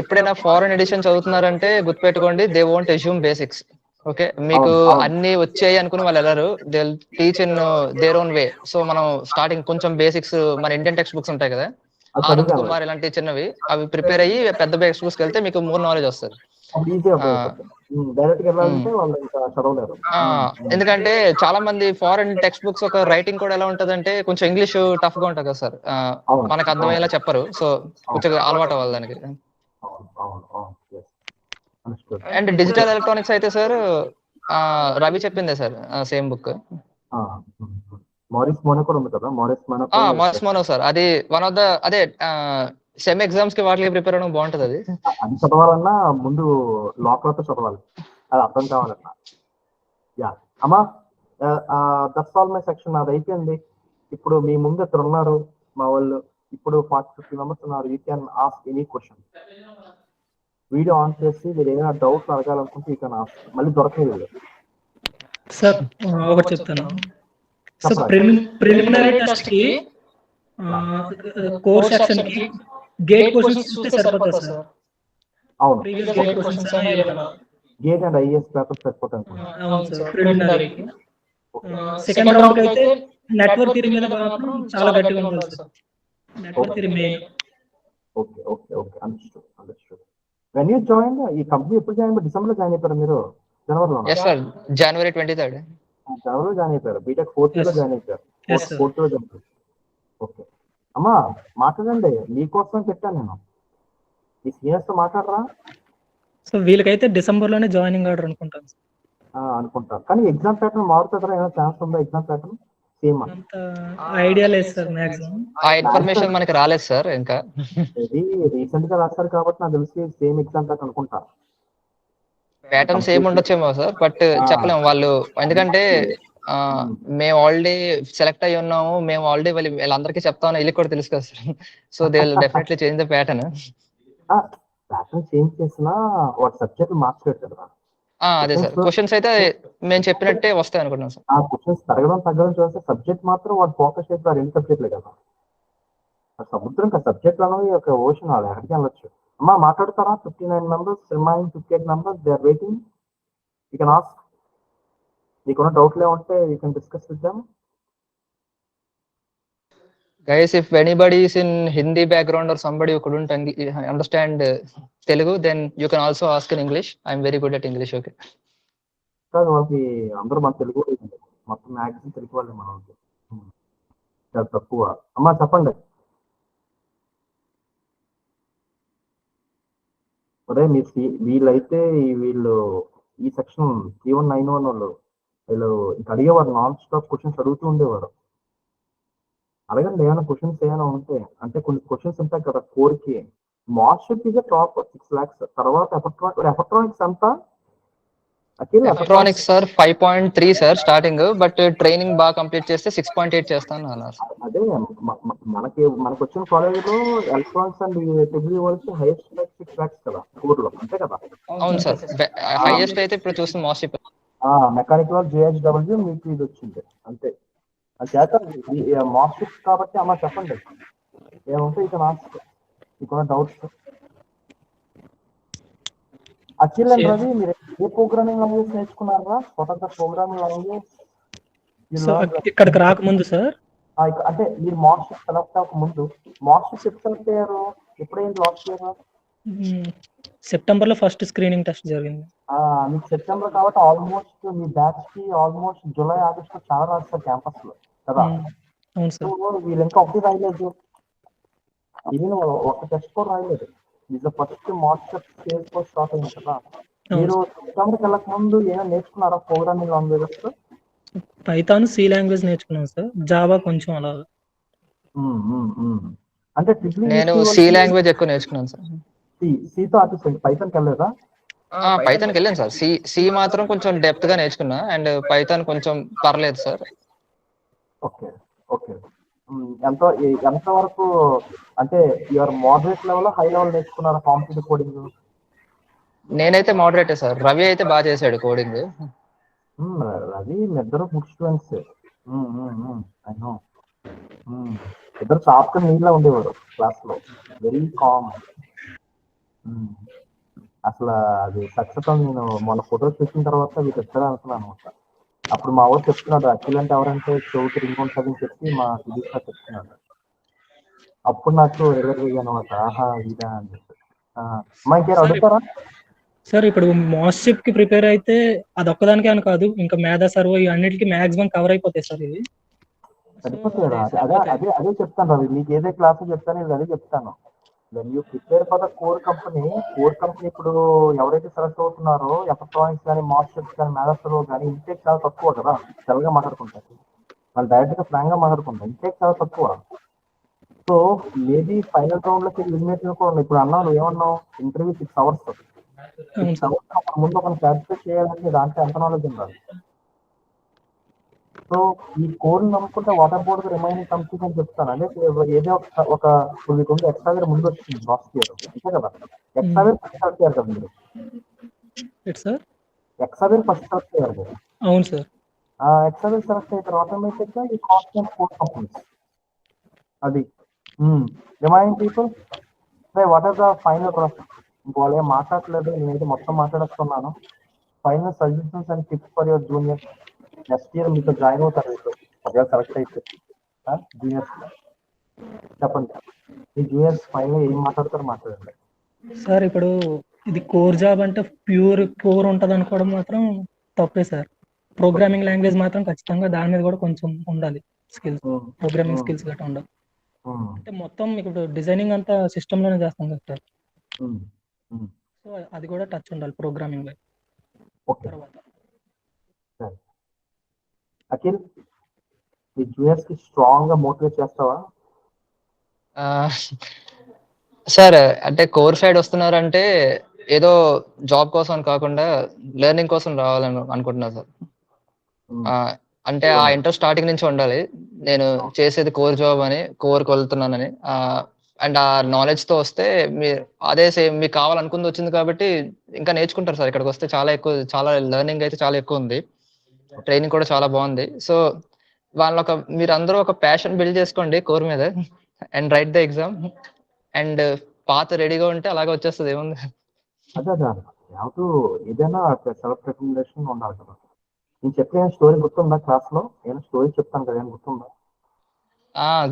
ఎప్పుడైనా ఫారెన్ ఎడిషన్ చదువుతున్నారంటే గుర్తుపెట్టుకోండి, they won't assume basics. Okay, మీకు అన్ని వచ్చాయి అనుకుని వాళ్ళు వెళ్ళరు. They teach in their own way. So మనం స్టార్టింగ్ కొంచెం బేసిక్స్, మన ఇండియన్ టెక్స్ట్ బుక్స్ ఉంటాయి కదా, ఆనంద్ కుమార్ ఇలాంటి చిన్నవి, అవి ప్రిపేర్ అయ్యి పెద్ద టెక్స్ట్ బుక్స్ వెళ్తే మీకు మోర్ నాలెడ్జ్ వస్తుంది. ఎందుకంటే చాలా మంది ఫారెన్ టెక్స్ట్ బుక్స్ ఒక రైటింగ్ కూడా ఎలా ఉంటదంటే కొంచెం ఇంగ్లీష్ టఫ్ గా ఉంటుంది కదా సార్, మనకు అర్థమయ్యేలా చెప్పరు. సో కొంచెం అలవాటు అవ్వాలి దానికి. అండ్ డిజిటల్ ఎలక్ట్రానిక్స్ అయితే సార్ రవి చెప్పిందే sir, same book. Morris Mano కూడా ఉంది కదా, మారిస్ మోనో సార్. అది వన్ ఆఫ్ ద, అదే సెమ్ ఎగ్జామ్స్ కి వాటికి ప్రిపేర్ అవ్వడం బాగుంటది. అది చదవాలన్నా ముందు లోకలతో చదవాలి, అది అర్థం కావాలన్నా. యా అమ్మా, దట్స్ ఆల్ మై సెక్షన్. అది అయిపోయింది. ఇప్పుడు మీ ముందు ఇద్దరు ఉన్నారు మా వాళ్ళు. ఇప్పుడు 40-50 మెంబర్స్ ఉన్నారు. You can ask any question. Video on చేసి మీరు ఏదైనా డౌట్స్ అడగాలనుకుంటే యూ కెన్ ఆస్క్. మళ్ళీ దొరకలేదు సార్. ఒకటి చెప్తాను. సో ప్రిలిమినరీ టెస్ట్ కి కోర్ సెక్షన్ కి గేట్ క్వశ్చన్స్ చూస్తే సరిపోతుంది సార్. అవును, ప్రీవియస్ గేట్ క్వశ్చన్స్ ఏమైనా గేట్ అండ్ ఐఏఎస్ పేపర్స్ సరిపోతాయి. అవును సార్, ప్రిలిమినరీ. సెకండ్ రౌండ్ కి అయితే నెట్వర్క్ థియరీ మీద మాత్రం చాలా గట్టిగా ఉంటుంది sir. Network theory main. Okay. Okay. Okay. Understood. When you join ఈ కంపెనీ ఎప్పుడు జాయిన్? డిసెంబర్ లో జాయిన్ అయిపోయారు మీరు? జనవరిలో? yes sir, January 23rd. జనవరిలో జాయిన్ అయిపోయారు. బీటెక్ 4th లో జాయిన్ అయిపోయారు. 4th లో జాయిన్ అయిపోయారు. ఓకే అమ్మా, మాట్లాడండి. మీకోసం చెప్పాను నేను. ఈ సీనియర్స్ తో మాట్లాడరా? సో వీళ్ళకైతే డిసెంబర్ లోనే జాయినింగ్ ఆర్డర్ అనుకుంటాను సార్. అనుకుంటారు. కానీ ఎగ్జామ్ ప్యాటర్న్ మారుతుందా? ఏమైనా ఛాన్స్ ఉందా? Exam pattern same? అంత ఐడియా లేదు సార్. మాక్సిమం ఆ ఇన్ఫర్మేషన్ మనకి రాలేదు సార్ ఇంకా. ఇది రీసెంట్ గా రాస్తారు కాబట్టి నాకు తెలిసి సేమ్ ఎగ్జామ్ ప్యాటర్న్ అనుకుంటా. ప్యాటర్న్ సేమ్ ఉండొచ్చేమో సార్, బట్ చెప్పలేము వాళ్ళు. ఎందుకంటే మేము ఆల్రెడీ సెలెక్ట్ అయ్యి ఉన్నాము, మేము ఆల్రెడీ వీళ్ళందరికీ చెప్తామని వీళ్ళకి కూడా తెలుసు కదా sir. So they will definitely change the pattern. Pattern change చేసినా వాటి సబ్జెక్ట్ మార్క్స్ కదా. అదే సార్, క్వశ్చన్స్ అయితే మేము చెప్పినట్టే వస్తాయి అనుకుంటున్నాం సార్. ఆ క్వశ్చన్స్ తగ్గడం తగ్గడం చూస్తే సబ్జెక్ట్ మాత్రం వాడు ఫోకస్ చేస్తే 2 సబ్జెక్టులే కదా. సముద్రం కదా సబ్జెక్ట్ అనేది ఒక ఓషన్, వాళ్ళు ఎక్కడికి వెళ్ళొచ్చు. అమ్మా మాట్లాడతారా? 59 members, remaining 58 members they are waiting. You can ask. మీకున్న డౌట్లు ఏమంటే you can discuss with them. Guys, if anybody is in Hindi background or somebody who couldn't understand Telugu, then you can also ask in English. I'm very good at English. Okay. కాదు, వాళ్ళకి అందరూ మన తెలుగు మొత్తం మ్యాక్సిమం తెలుగు వాళ్ళే మన వాళ్ళకి. చాలా తక్కువ. అమ్మా చెప్పండి. ఒరే వీళ్ళైతే వీళ్ళు ఈ సెక్షన్ 3191 వాళ్ళు వీళ్ళు ఇంక అడిగేవారు, నాన్ స్టాప్ క్వశ్చన్స్ అడుగుతూ ఉండేవారు. అడగండి ఏమైనా క్వశ్చన్స్ ఏమైనా ఉంటే. అంటే కొన్ని క్వశ్చన్స్ ఉంటాయి కదా కోర్కి. Masters is top 6 lakhs. తర్వాత ఎలక్ట్రానిక్స్ అంతా electronics sir 5.3 sir starting, but training బాగా కంప్లీట్ చేస్తే 6.8 చేస్తాను అన్నారు. అదే మనకి వచ్చిన కాలేజీలో ఎలక్ట్రానిక్స్ అండ్ ట్రిపుల్ వాళ్ళకి హైయెస్ట్ 6 lakhs కదా కోర్లో, అంతే కదా. అవును సార్, హైయెస్ట్ అయితే ఇప్పుడు చూస్తున్న మాస్టర్. మెకానికల్ JHW మీకు ఇది వచ్చింది అంతే. చేత మాస్టర్ కాబట్టి అమ్మ చెప్పండి ఏమంటే ఇక నాకు ఇక్కడ డౌట్స్. అఖిల్ అండ్ రవి మీరు ఏ ప్రోగ్రామింగ్ లాంగ్వేజ్ నేర్చుకున్నారా? స్వతంత్ర ప్రోగ్రామింగ్ లాంగ్వేజ్ ఇక్కడికి రాకముందు సార్, అంటే మీరు మాస్టర్ సెలెక్ట్ అవ్వక ముందు మాస్టర్ సెలెక్ట్ అయ్యారు ఎప్పుడైంది? లాస్ట్ ఇయర్ సెప్టెంబర్ లో ఫస్ట్ స్క్రీనింగ్ టెస్ట్ జరిగింది. మీకు సెప్టెంబర్ కాబట్టి ఆల్మోస్ట్ మీ బ్యాచ్ కి ఆల్మోస్ట్ జూలై ఆగస్ట్ లో చాలా రాస్తారు క్యాంపస్ లో కదా. అవును సార్. వీళ్ళు ఇంకా ఒకటి రాయలేదు, ఈవెన్ ఒక టెస్ట్ కూడా రాయలేదు. ఇది first master stage course start అయింది కదా. మీరు సెప్టెంబర్కి వెళ్ళక ముందు ఏమైనా నేర్చుకున్నారా programming languages? Python, C language నేర్చుకున్నాను సార్, జావా కొంచెం అలా. అంటే నేను సి లాంగ్వేజ్ ఎక్కువ నేర్చుకున్నాను సార్. సితో ఆపేసండి, పైథాన్కి వెళ్ళలేదా? పైథాన్కి వెళ్ళాను సార్. సి మాత్రం కొంచెం డెప్త్ గా నేర్చుకున్నా, అండ్ పైథాన్ కొంచెం పర్లేదు సార్. Okay okay. ఎంత వరకు అంటే your moderate level, high level నేర్చుకున్నారా కాంపిటేటివ్ కోడింగ్? నేనైతే మోడరేటే సార్. రవి అయితే బాగా చేశాడు కోడింగ్. రవి ఇద్దరు గుడ్ స్టూడెంట్స్. ఇద్దరు సాఫ్ట్ నీళ్ళ ఉండేవారు క్లాస్ లో, వెరీ కామ్. అసలు అది సక్సెస్ అని నేను మొన్న ఫోటోస్ చూసిన తర్వాత వీళ్ళిద్దరే అనుకున్నాను అనమాట. అప్పుడు మా ఊరు చెప్తున్నాడు అఖిల్ అంటే ఎవరంటే చౌతి రింగ్ ఉంటుందని చెప్పి మా సిరీస్ లో చెప్తున్నాడు. అప్పుడు నాకు రిలైజ్ అనమాట, ఆహా ఇదా అని చెప్పి. మా ఇంకేం అడుగుతారా సార్? ఇప్పుడు మాస్టర్ కి ప్రిపేర్ అయితే అది ఒక్కదానికే అని కాదు, ఇంకా మేధా సర్వో అన్నిటికీ మాక్సిమం కవర్ అయిపోతాయి సార్. ఇది సరిపోతాయి. అదే చెప్తాను రవి, మీకు ఏదే క్లాస్ చెప్తాను ఇది అదే చెప్తాను. When you prepare for the core company ఇప్పుడు ఎవరైతే సెలెక్ట్ అవుతున్నారో ఎలక్ట్రానిక్స్ కానీ మాస్టర్స్ కానీ మేధస్లో కానీ ఇంటేక్ చాలా తక్కువ కదా. తెల్లగా మాట్లాడుకుంటారు, వాళ్ళు డైరెక్ట్ గా ఫ్రాంక్ గా మాట్లాడుకుంటారు. ఇంటేక్ చాలా తక్కువ. సో మేబీ ఫైనల్ రౌండ్ లోకి ఎలిమినేషన్ కూడా ఇప్పుడు అన్నావు, ఏమన్నావు? Interview 6 hours. 6 hours ముందు ఒక సాటిస్ఫై చేయాలంటే దాంట్లో ఎంత నాలెడ్జ్ ఉండాలి. సో ఈ కోడ్ నమ్ముకుంటే వాటర్ బోర్డ్ రిమైనింగ్ కంపెనీస్ అని చెప్తాను. అదే ఏదో ఒక ఎక్స్ట్రా ముందు వచ్చింది లాస్ట్ ఇయర్, అంతే కదా. ఎక్స్ట్రా ఫస్ట్ స్టార్ట్ చేయాలి కదా మీరు. ఎక్స్ట్రా ఫస్ట్ స్టార్ట్ చేయాలి కదా. అవును సార్. ఎక్స్ట్రా సెలెక్ట్ అయిన తర్వాత ఆటోమేటిక్ గా ఈ కాస్ట్ అండ్ కోడ్ కంపెనీస్ అది remaining people. What are the final process? ఇంకో వాళ్ళు ఏం మాట్లాడలేదు, నేనైతే మొత్తం మాట్లాడుతున్నాను. Final suggestions and tips for your junior. Next year మీతో జాయిన్ అవుతారు వీళ్ళు, ఒకవేళ సెలెక్ట్ అయితే జూనియర్స్. చెప్పండి మీ జూనియర్స్ ఫైనల్ ఏం మాట్లాడతారు, మాట్లాడండి సార్. ఇప్పుడు ఇది కోర్ జాబ్ అంటే ప్యూర్ కోర్ ఉంటది అనుకోవడం మాత్రం తప్పే సార్. ప్రోగ్రామింగ్ లాంగ్వేజ్ మాత్రం ఖచ్చితంగా దాని మీద కూడా కొంచెం ఉండాలి స్కిల్స్, ప్రోగ్రామింగ్ స్కిల్స్ గట్రా ఉండాలి. అంటే మొత్తం ఇప్పుడు డిజైనింగ్ అంతా సిస్టమ్ లోనే చేస్తాం కదా సార్. సో అది కూడా టచ్ ఉండాలి ప్రోగ్రామింగ్ లో. తర్వాత అఖిల్, ఈ జూనియర్స్ కి స్ట్రాంగ్ గా మోటివేట్ చేస్తావా? సార్ అంటే కోర్ సైడ్ వస్తున్నారంటే ఏదో జాబ్ కోసం కాకుండా లెర్నింగ్ కోసం రావాలని అనుకుంటున్నా సార్. అంటే ఆ ఇంట్రెస్ట్ స్టార్టింగ్ నుంచి ఉండాలి. నేను చేసేది కోర్ జాబ్ అని, కోర్కి వెళ్తున్నానని. అండ్ ఆ నాలెడ్జ్ తో వస్తే మీరు అదే సేమ్ మీకు కావాలనుకుంది వచ్చింది కాబట్టి ఇంకా నేర్చుకుంటారు సార్. ఇక్కడికి వస్తే చాలా లెర్నింగ్ అయితే చాలా ఎక్కువ ఉంది. ట్రైనింగ్ కూడా చాలా బాగుంది. సో మీరు అందరూ ఒక ప్యాషన్ బిల్డ్ చేసుకోండి కోర్ మీద, and right the exam, and పాత రెడీగా ఉంటే అలాగే వచ్చేస్తుంది. ఏముంది? అదే ఏదైనా సెల్ఫ్ రికమెండేషన్ ఉండాలి కదా. నేను చెప్పిన స్టోరీ గుర్తుందా? క్లాస్ లో నేను స్టోరీ చెప్తాను కదా, గుర్తుందా?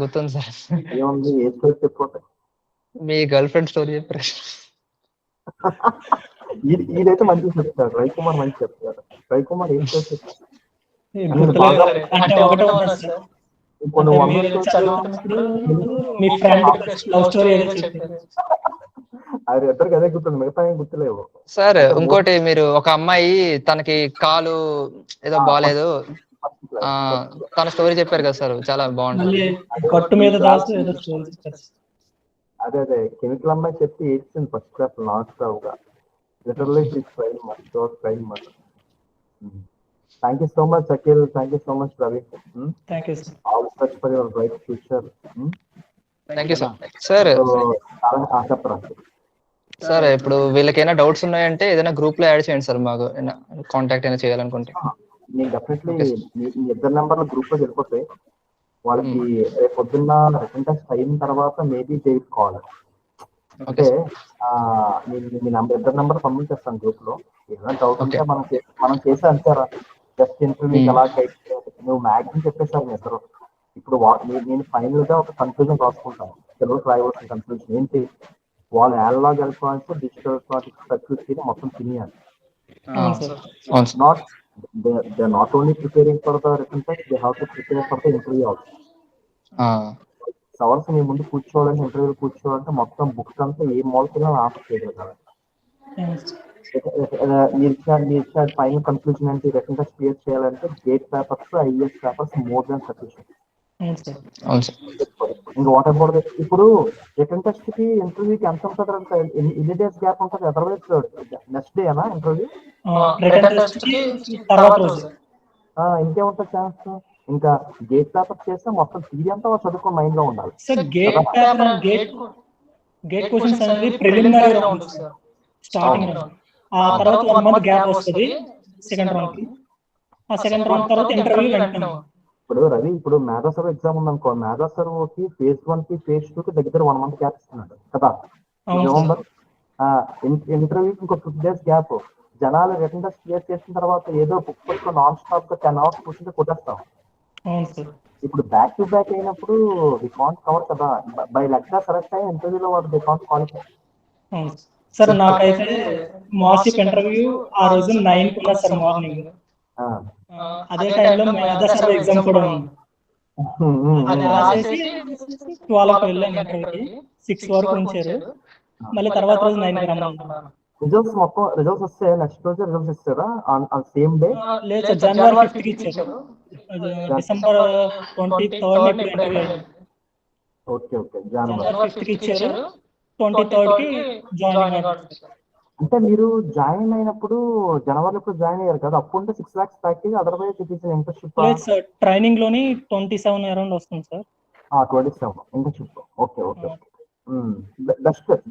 గుర్తుంది సార్. ఏముంది, ఏ స్టోరీ చెప్పుకోండి. మీ గర్ల్ ఫ్రెండ్ స్టోరీ చెప్పారు. ఇదైతే మంచిగా చెప్తారు, రవికుమార్ మంచి చెప్తారు. రవికుమార్ ఏం స్టోరీ చెప్తారు? కొన్ని 100 మీ ఫ్రెండ్ లవ్ స్టోరీ అది ఇద్దరికి అదే గుర్తుంది, మిగతా ఏం గుర్తులేవు. సార్ అంటే ఇంకోటి, మీరు ఒక అమ్మాయి తనకి కాలు ఏదో బాగాలేదు, ఫస్ట్ క్లాస్ తన స్టోరీ చెప్పారు కదా సార్, చాలా బాగుంటుంది. మళ్ళీ గట్టు మీద దాస్తూ ఏదో స్టోరీ చెప్పారు. అదే కెమికల్ అమ్మాయి చెప్పి ఏడ్చింది ఫస్ట్ క్లాస్ నాన్ స్టాప్ గా. Literally she's crime much, so crime much. Thank you so much Akhil, thank you so much Ravi. Thank you sir. All such for your bright future. Thank you sir. Sir చాలా చెప్పరా. సార్ ఇప్పుడు వీళ్ళకైనా డౌట్స్ ఉన్నాయంటే ఏదైనా గ్రూప్ లో యాడ్ చేయండి సార్, మాకు కాంటాక్ట్ అయినా చేయాలనుకుంటే. నేను డెఫినెట్లీ మీ ఇద్దరు నెంబర్లు గ్రూప్ లో వెళ్ళిపోతే వాళ్ళకి రేపు పొద్దున్న రిటర్న్ టెస్ట్ అయిన తర్వాత మేబీ చేసుకోవాలి. అంటే మీ నెంబర్ ఇద్దరు నెంబర్ పంపించేస్తాను గ్రూప్ లో. ఏదైనా డౌట్ ఉంటే మనం చేసే అంటారా జస్ట్ ఇంటర్వ్యూ ఎలా గైడ్ నువ్వు మ్యాక్సిమం చెప్పేసారు మీ ఇద్దరు. ఇప్పుడు నేను ఫైనల్ గా ఒక కన్క్లూజన్ రాసుకుంటాను, తెలుగు రాయవలసిన కన్క్లూజన్ ఏంటి, వాళ్ళు analog electronics digital electronics circuits మొత్తం తినేయాలి. They're not only preparing for the written test, they have to prepare for the interview also. సవర్స్ మీ ముందు కూర్చోవాలంటే, ఇంటర్వ్యూ కూర్చోవాలంటే మొత్తం బుక్స్ అంతా ఏ మోడల్ ఆన్సర్ చేయగలగాలి. మీరు ఇచ్చిన ఫైనల్ కన్క్లూజన్ అంటే రిటన్ టెస్ట్ క్లియర్ చేయాలంటే gate papers, IAS papers more than sufficient. ఇంకా వాట్ అబౌట్ ఇప్పుడు రిటన్ టెస్ట్ కి ఇంటర్వ్యూకి ఎంత ఉంటుంది, ఎన్ని డేస్ గ్యాప్ ఉంటుంది? అదర్వైజ్ నెక్స్ట్ డే అనా ఇంటర్వ్యూ? ఇంకేముంటుంది ఛాన్స్? ఇంకా గేట్ పేపర్ చేస్తే మొత్తం థియరీ అంతా చదువుకుని మైండ్ లో ఉండాలి. గేట్ క్వశ్చన్స్ అనేది ప్రిలిమినరీ రౌండ్ స్టార్టింగ్ రౌండ్, ఆ తర్వాత 1 మంత్ గ్యాప్ వస్తుంది సెకండ్ రౌండ్ కి. ఆ సెకండ్ రౌండ్ తర్వాత ఇంటర్వ్యూ వెంటనే. ఇప్పుడు రవి, ఇప్పుడు మేధాసర్వ్ ఎగ్జామ్ ఉందనుకో, మేధాసర్వ్ కి phase 1 కి phase 2 కి దగ్గర 1 మంత్ గ్యాప్ ఇస్తున్నాడు కదా. ఇంటర్వ్యూకి ఇంకో 50 days గ్యాప్. జనాలు రిటన్ టెస్ట్ క్లియర్ చేసిన తర్వాత ఏదో బుక్ పట్టుకొని నాన్ స్టాప్ గా 10 hours కూర్చుంటే కొట్టేస్తాం. ఇప్పుడు బ్యాక్ టు బ్యాక్ అయినప్పుడు వి కాంట్ కవర్ కదా. బై లక్ గా సెలెక్ట్ అయ్యి ఇంటర్వ్యూలో వాడు వి కాంట్ క్వాలిఫై. సార్ నాకైతే మాసిక్ ఇంటర్వ్యూ ఆ రోజు 9 కి ఉన్నా సార్ మార్నింగ్. అదే టైంలో మేధాసర్వ్ ఎగ్జామ్ కూడా ఉంది. అది రాసేసి 12 కి వెళ్ళాను ఇంటర్వ్యూకి. 6 వరకు ఉంచారు, మళ్ళీ తర్వాత రోజు 9 కి రమ్మన్నారు. రిజల్ట్స్ మొత్తం రిజల్ట్స్ వస్తే నెక్స్ట్ రోజు రిజల్ట్స్ ఇస్తారా ఆన్ సేమ్ డే? లేదు సార్, జనవరి 5th కి ఇచ్చారు. డిసెంబర్ 23rd ఇప్పుడు ఇంటర్వ్యూ అయింది. ఓకే జనవరి 5th కి ఇచ్చారు, 23rd కి జాయిన్ అయ్యారు. అంటే మీరు జాయిన్ అయినప్పుడు జనవరిలో ఇప్పుడు జాయిన్ అయ్యారు కదా, అప్పుడు 6 lakhs package, otherwise it is internship? లేదు సార్, ట్రైనింగ్ లోని 27 అరౌండ్ వస్తుంది sir. 27 internship. Okay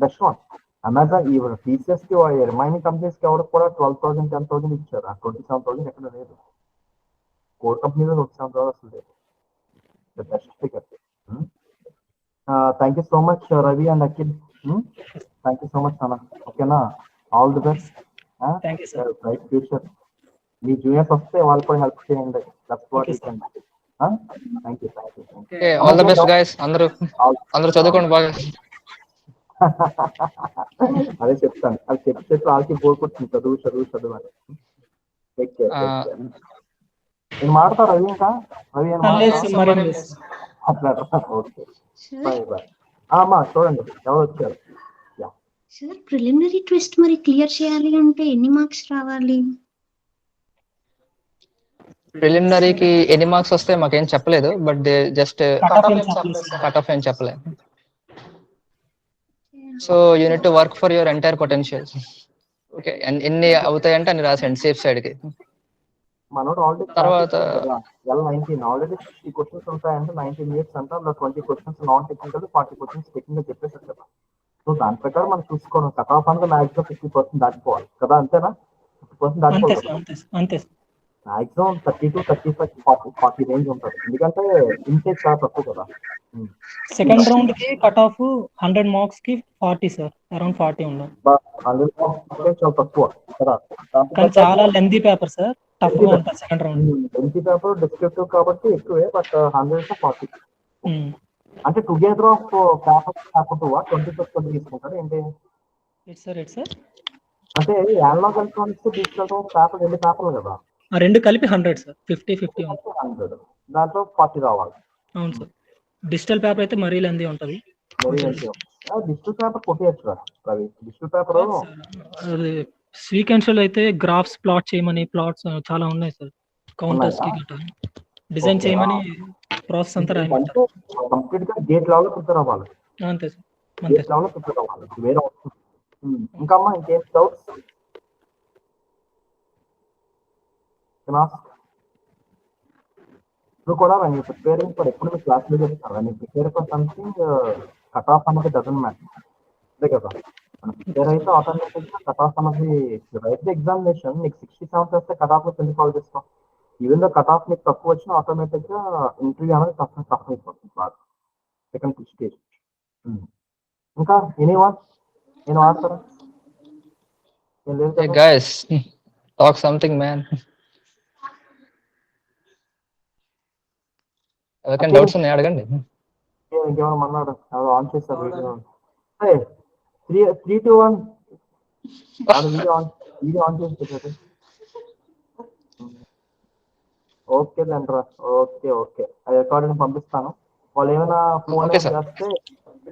best one. Amazon ఈ టీచర్స్ కి రిమైనింగ్ కంపెనీస్ కి ఎవరికి కూడా 12,000 10,000 ఇచ్చారు. 27,000 ఎక్కడ లేదు. కోర్ కంపెనీలో 27,000 వస్తుంది. Best figure. Thank you so much Ravi and Akhil. Thank you so much అన్న. ఓకేనా, all the best, bright future. Me juniors వస్తే వాళ్ళు కూడా హెల్ప్ చేయండి. Thank you. All the best guys. అందరూ చదువుకోండి బాగా. అదే చెప్తాను, అది చెప్పి వాళ్ళకి బోర్ కొడుతుంది చదువు అని. నేను మాట్లాడతా రవి, ఇంకా రవి ఓకే బాయ్. అమ్మా చూడండి ఎవరు వచ్చారు. సార్ ప్రిలిమినరీ టెస్ట్ మరి క్లియర్ చేయాలి అంటే ఎన్ని మార్క్స్ రావాలి? ప్రిలిమినరీకి ఎన్ని మార్క్స్ వస్తే మాకేం చెప్పలేదు, but they just cut off ఏం చెప్పలేదు. So you need to work for your entire potential. Okay, ఎన్ని అవుతాయంటే అన్ని రాసేయండి సేఫ్ సైడ్ కి. మనోడు ఆల్రెడీ తర్వాత L19 ఆల్రెడీ 60 క్వశ్చన్స్ ఉంటాయంటే 90 minutes అంటే అందులో 20 questions non technical, 40 questions technical చెప్పేసారు కదా. సో దాని ప్రకారం మనం చూసుకోవడం, కట్ ఆఫ్ అంటే మాక్సిమం 50% దాటిపోవాలి కదా, అంతేనా? 50% దాటిపోవాలి. మాక్సిమం 30 to 35 40 రేంజ్ ఉంటుంది, ఎందుకంటే ఇంటేక్ చాలా తక్కువ కదా. సెకండ్ రౌండ్ కి కట్ ఆఫ్ 100 మార్క్స్ కి 40 సార్, అరౌండ్ 40 ఉండాలి. 100 మార్క్స్ చాలా తక్కువ కదా, కానీ చాలా లెంతీ పేపర్ సార్, టఫ్ గా ఉంటుంది second round. Lengthy paper descriptive కాబట్టి ఎక్కువే, బట్ 100 to 40 అంటే టుగెదర్ ఆఫ్ పేపర్స్ కాకుండా 20% తీసుకుంటారు ఏంటి? సార్ అంటే అనలాగ్ ఎలక్ట్రానిక్స్ డిజిటల్ పేపర్ 2 పేపర్లు కదా, ఆ రెండు కలిపి 100 సార్, 50 ఉంటుంది. 100 దాంట్లో 40 రావాలి. అవును సార్, డిజిటల్ పేపర్ అయితే మరీ లెంతీ ఉంటుంది. వెరీ వెల్ డిజిటల్ పేపర్ కొట్టేయచ్చు రవి. డిజిటల్ పేపర్ అది సీక్వెన్షియల్ అయితే గ్రాఫ్స్ ప్లాట్ చేయమని ప్లాట్స్ చాలా ఉన్నాయి సార్. కౌంటర్స్ కి గట్రా డిజైన్ Okay. చేయమని ప్రాసెస్ అంతా రాయమంటారు. అంటే కంప్లీట్ గా గేట్ లెవెల్ ప్రిపేర్ అవ్వాలి. అంతే సార్, అంతే గేట్ లెవెల్ ప్రిపేర్ అవ్వాలి, వేరే అవసరం. ఇంకా అమ్మా ఇంకేం డౌట్స్? నువ్వు కూడా when you're preparing for ఎప్పుడు మీ క్లాస్ లో చెప్తాను when you prepare for something cut off అన్నది డజన్ మ్యాటర్. అంతే కదా, మనం ప్రిపేర్ అయితే ఆటోమేటిక్ గా కట్ ఆఫ్ అన్నది రైట్ ఎగ్జామినేషన్ నీకు 67 వస్తే కట్ ఆఫ్ లో ఎందుకు కాల్ చేస్తాం? ఈవెన్ దో కట్ ఆఫ్ నీకు తక్కువ వచ్చినా ఆటోమేటిక్ గా ఇంటర్వ్యూ అనేది టఫ్ అయిపోతుంది బాగా సెకండ్ స్టేజ్. ఇంకా ఎనీవన్ నేను వాడతారా? నేను లేదు Hey కదా? guys, talk something, man. ఎవరికైనా డౌట్స్ ఉన్నాయి అడగండి. ఇంకేమైనా మన్నాడు ఆన్ చేస్తారు వీడియో 3, 2, 1 వీడియో ఆన్ చేసి పెట్టారు. ఓకే దండ్రా, ఓకే అది రికార్డింగ్ పంపిస్తాను. వాళ్ళు ఏమైనా ఫోన్ Okay, sir. చేస్తే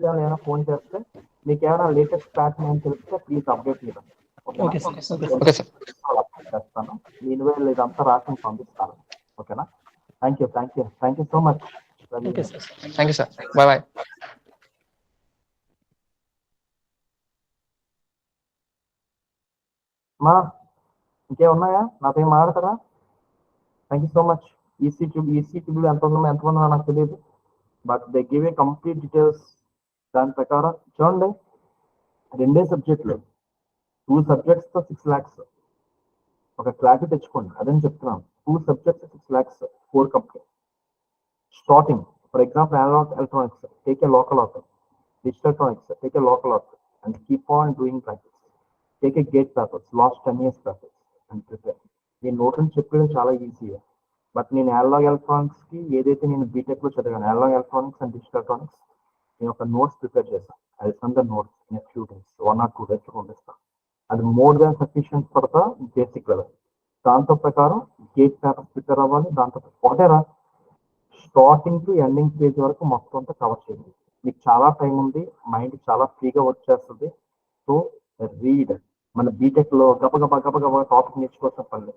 ఏమైనా ఫోన్ చేస్తే మీకు ఏమైనా లేటెస్ట్ ప్యాటర్న్ ఏం తెలిస్తే ప్లీజ్ అప్డేట్ చేయండి. Okay sir, okay sir. చేస్తాను, నేను ఇదంతా రాసి పంపిస్తాను. ఓకేనా? Thank you so much. Okay sir. Thank you sir. Bye bye. మా ఇంకేమున్నాయా? నాతో ఏం మాట్లాడతారా? Thank you so much. EC tube ఎంతమంది నాకు తెలియదు, but they give a complete details. దాని ప్రకారం చూడండి, 2 సబ్జెక్టులు 2 subjects తో 6 lakhs. ఒక క్లారిటీ తెచ్చుకోండి, అదని చెప్తున్నాను. 2 subjects 6 lakhs, 4 company starting. For example analog electronics, take a local author. Digital electronics, take a local author and keep on doing practice. Take a GATE papers, last 10 years papers and prepare. నేను నోట్ నుంచి చెప్పడం చాలా ఈజీగా, బట్ నేను అనలాగ్ ఎలక్ట్రానిక్స్ కి ఏదైతే నేను బీటెక్ లో చదివాను, analog electronics and digital electronics, నేను ఒక నోట్స్ ప్రిపేర్ చేశాను. అది some the notes in few days, 1 or 2 days పంపిస్తాను. అది more than sufficient for the basic level. దాంతో ప్రకారం గేట్ పేపర్స్ ప్రిపేర్ అవ్వాలి. దాంతో ఒకటేరా స్టార్టింగ్ టు ఎండింగ్ పేజ్ వరకు మొత్తం అంతా కవర్ చేయండి. మీకు చాలా టైం ఉంది, మైండ్ చాలా ఫ్రీగా వర్క్ చేస్తుంది. So read. మన బీటెక్ లో గబగబా టాపిక్ నేర్చుకోవాల్సిన పని.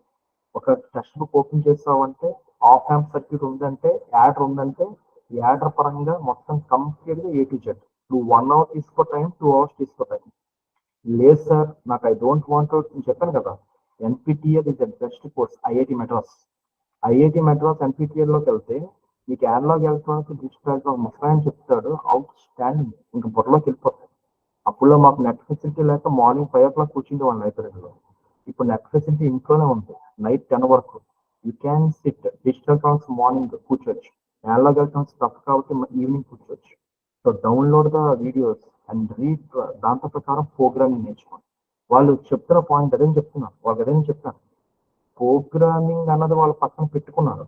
ఒక టెక్స్ట్ బుక్ ఓపెన్ చేస్తావంటే ఆఫ్ యాంప్ సర్క్యూట్ ఉందంటే, యాడర్ ఉందంటే, యాడర్ పరంగా మొత్తం కంప్లీట్ గా A to Z. నువ్వు 1 hour తీసుకో టైం, 2 hours తీసుకో టైం. లేదు సార్ నాకు ఐ డోంట్ వాంట్ నేను చెప్పాను కదా, NPTEL is the best course. IIT Madras NPTEL లోకి వెళ్తే మీకు అనలాగ్ ఎలక్ట్రానిక్స్, డిజిటల్ ఎలక్ట్రానిక్స్ ముస్తాయని చెప్తాడు. అవుట్ స్టాండింగ్, ఇంకా బుర్రలోకి వెళ్ళిపోతాయి. అప్పుడు మాకు నెట్ ఫెసిలిటీ లేక మార్నింగ్ 5 o'clock కూర్చుంటే వాళ్ళ లైబ్రరీలో. ఇప్పుడు నెట్ ఫెసిలిటీ ఇంట్లోనే ఉంది, నైట్ 10 వరకు. You can SIT. Digital electronics morning కూర్చోవచ్చు, అనలాగ్ ఎలక్ట్రానిక్స్ తప్పు కాబట్టి ఈవినింగ్ కూర్చోవచ్చు. So download the videos and read. దాంతో ప్రకారం ప్రోగ్రామింగ్ నేర్చుకోండి. వాళ్ళు చెప్తున్న పాయింట్ అదేం చెప్తున్నారు, ప్రోగ్రామింగ్ అన్నది వాళ్ళు పక్కన పెట్టుకున్నారు.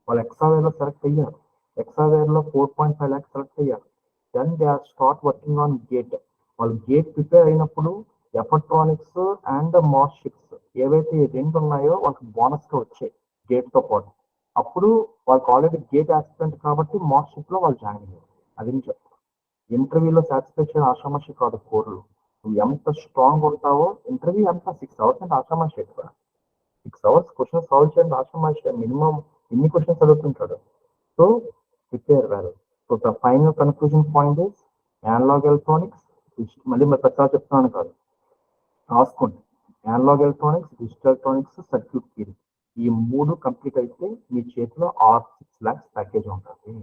వాళ్ళు ఎక్సావేర్ లో సెలెక్ట్ అయ్యారు, ఎక్సావేర్ లో 4.5 lakhs సెలెక్ట్ అయ్యారు. Then they are start working on GATE. వాళ్ళు గేట్ ప్రిపేర్ అయినప్పుడు ఎలక్ట్రానిక్స్ అండ్ మాస్ షిప్స్ ఏవైతే 2 ఉన్నాయో వాళ్ళకి బోనస్ గా వచ్చాయి గేట్ తో పాటు. అప్పుడు వాళ్ళకి ఆల్రెడీ గేట్ యాక్సిడెంట్ కాబట్టి మాస్ షిప్ లో వాళ్ళు జాయిన్ అయ్యారు. అది చెప్తారు. ఇంటర్వ్యూలో సాటిస్ఫాక్షన్ ఆషామాషి కాదు కోర్లు. నువ్వు ఎంత స్ట్రాంగ్ ఉంటావో ఇంటర్వ్యూ ఎంత 6 hours అంటే ఆషామాషి ఎక్కువ. 6 hours క్వశ్చన్ సాల్వ్ చేయండి ఆషామాషి. మినిమం ఎన్ని క్వశ్చన్స్ చదువుతుంటాడు. So prepare well. So the final conclusion point is analog electronics, మళ్ళీ మరి ప్రచారం చెప్తున్నాను కాదు, రాసుకోండి. Analog electronics, digital electronics, circuit theory, ఈ 3 కంప్లీట్ అయితే మీ చేతిలో 6 lakhs ప్యాకేజ్ ఉంటుంది.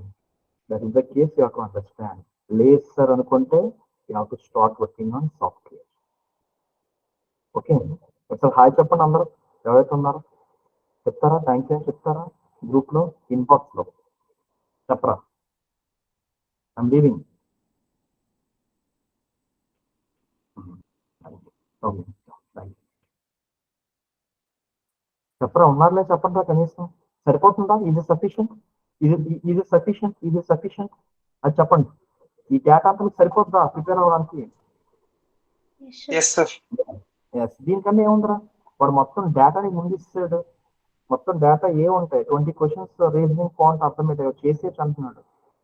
That is the case. You have to understand. లేదు సార్ అనుకుంటే you have to start working on software. Okay sir, hi చెప్పండి అందరూ ఎవరైతే ఉన్నారో. చెప్తారా? థ్యాంక్ యూ అని చెప్తారా? గ్రూప్ లో, ఇన్బాక్స్ లో చెప్పరా? I'm leaving. చెప్పరా? ఉన్నారులే, చెప్పండి కనీసం. సరిపోతుందా? ఇది సఫిషియంట్, ఇది సఫిషియంట్ అది చెప్పండి. ఈ డేటా అంతా మీకు సరిపోతుందా ప్రిపేర్ అవ్వడానికి? దీనికన్నా ఏముందిరా, వాడు మొత్తం డేటాని ముందు ఇస్తాడు. మొత్తం డేటా ఏముంటాయి, 20 questions రీజనింగ్ పాయింట్ అర్థమవుతాయి, చేసేసి అంటున్నాడు.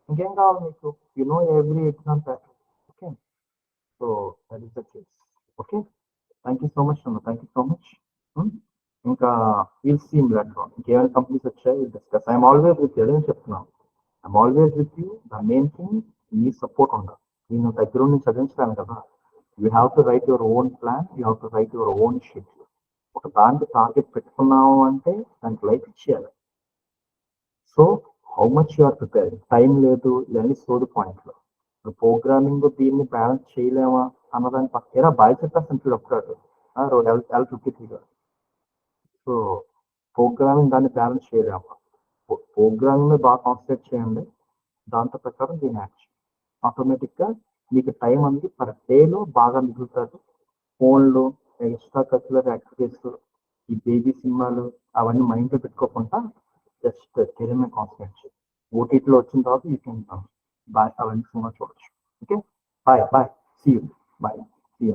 ఇంకేం కావాలి మీకు? You know every exam pattern. So that is the case. Okay, thank you so much అన్న, థ్యాంక్ యూ సో మచ్. ఇంకా విల్ సీ లెటర్ ఇంకేమైనా కంపెనీస్ వచ్చాయి discuss. I'm always with you అని చెప్తున్నాను. I'm always with you. The main thing me support ఉండాలి. నేను దగ్గర నుంచి చదివించలేను కదా. You have to right your own plan, you have to right your own schedule. ఒక దానికి టార్గెట్ పెట్టుకున్నాము అంటే దానికి లైఫ్ ఇచ్చేయాలి. So how much you are preparing, time లేదు ఇవన్నీ సోదు పాయింట్లు. ప్రోగ్రామింగ్ దీన్ని బ్యాలెన్స్ చేయలేమా అన్నదాన్ని పక్కన బాయ్ చెప్పేస్తాను చూడప్పుడు L53 గారు. సో ప్రోగ్రామింగ్ దాన్ని బ్యాలెన్స్ చేయలేమా, ప్రోగ్రామింగ్ మీద బాగా కాన్సన్ట్రేట్ చేయండి. దాంతో ప్రకారం దీన్ని యాక్షన్ ఆటోమేటిక్గా మీకు టైం అనేది పర్ డేలో బాగా మిగులుతుంది. ఫోన్లు, ఎక్స్ట్రా కరిక్యులర్ యాక్టివిటీస్, ఈ బేబీ సినిమాలు అవన్నీ మైండ్లో పెట్టుకోకుండా జస్ట్ కెరీర్ మీద కాన్సన్ట్రేట్ చేయండి. ఓటీటీలో వచ్చిన తర్వాత యూ కెన్ బాయ్ అవన్నీ సినిమా చూడొచ్చు. Okay, bye bye, see you, bye, see you.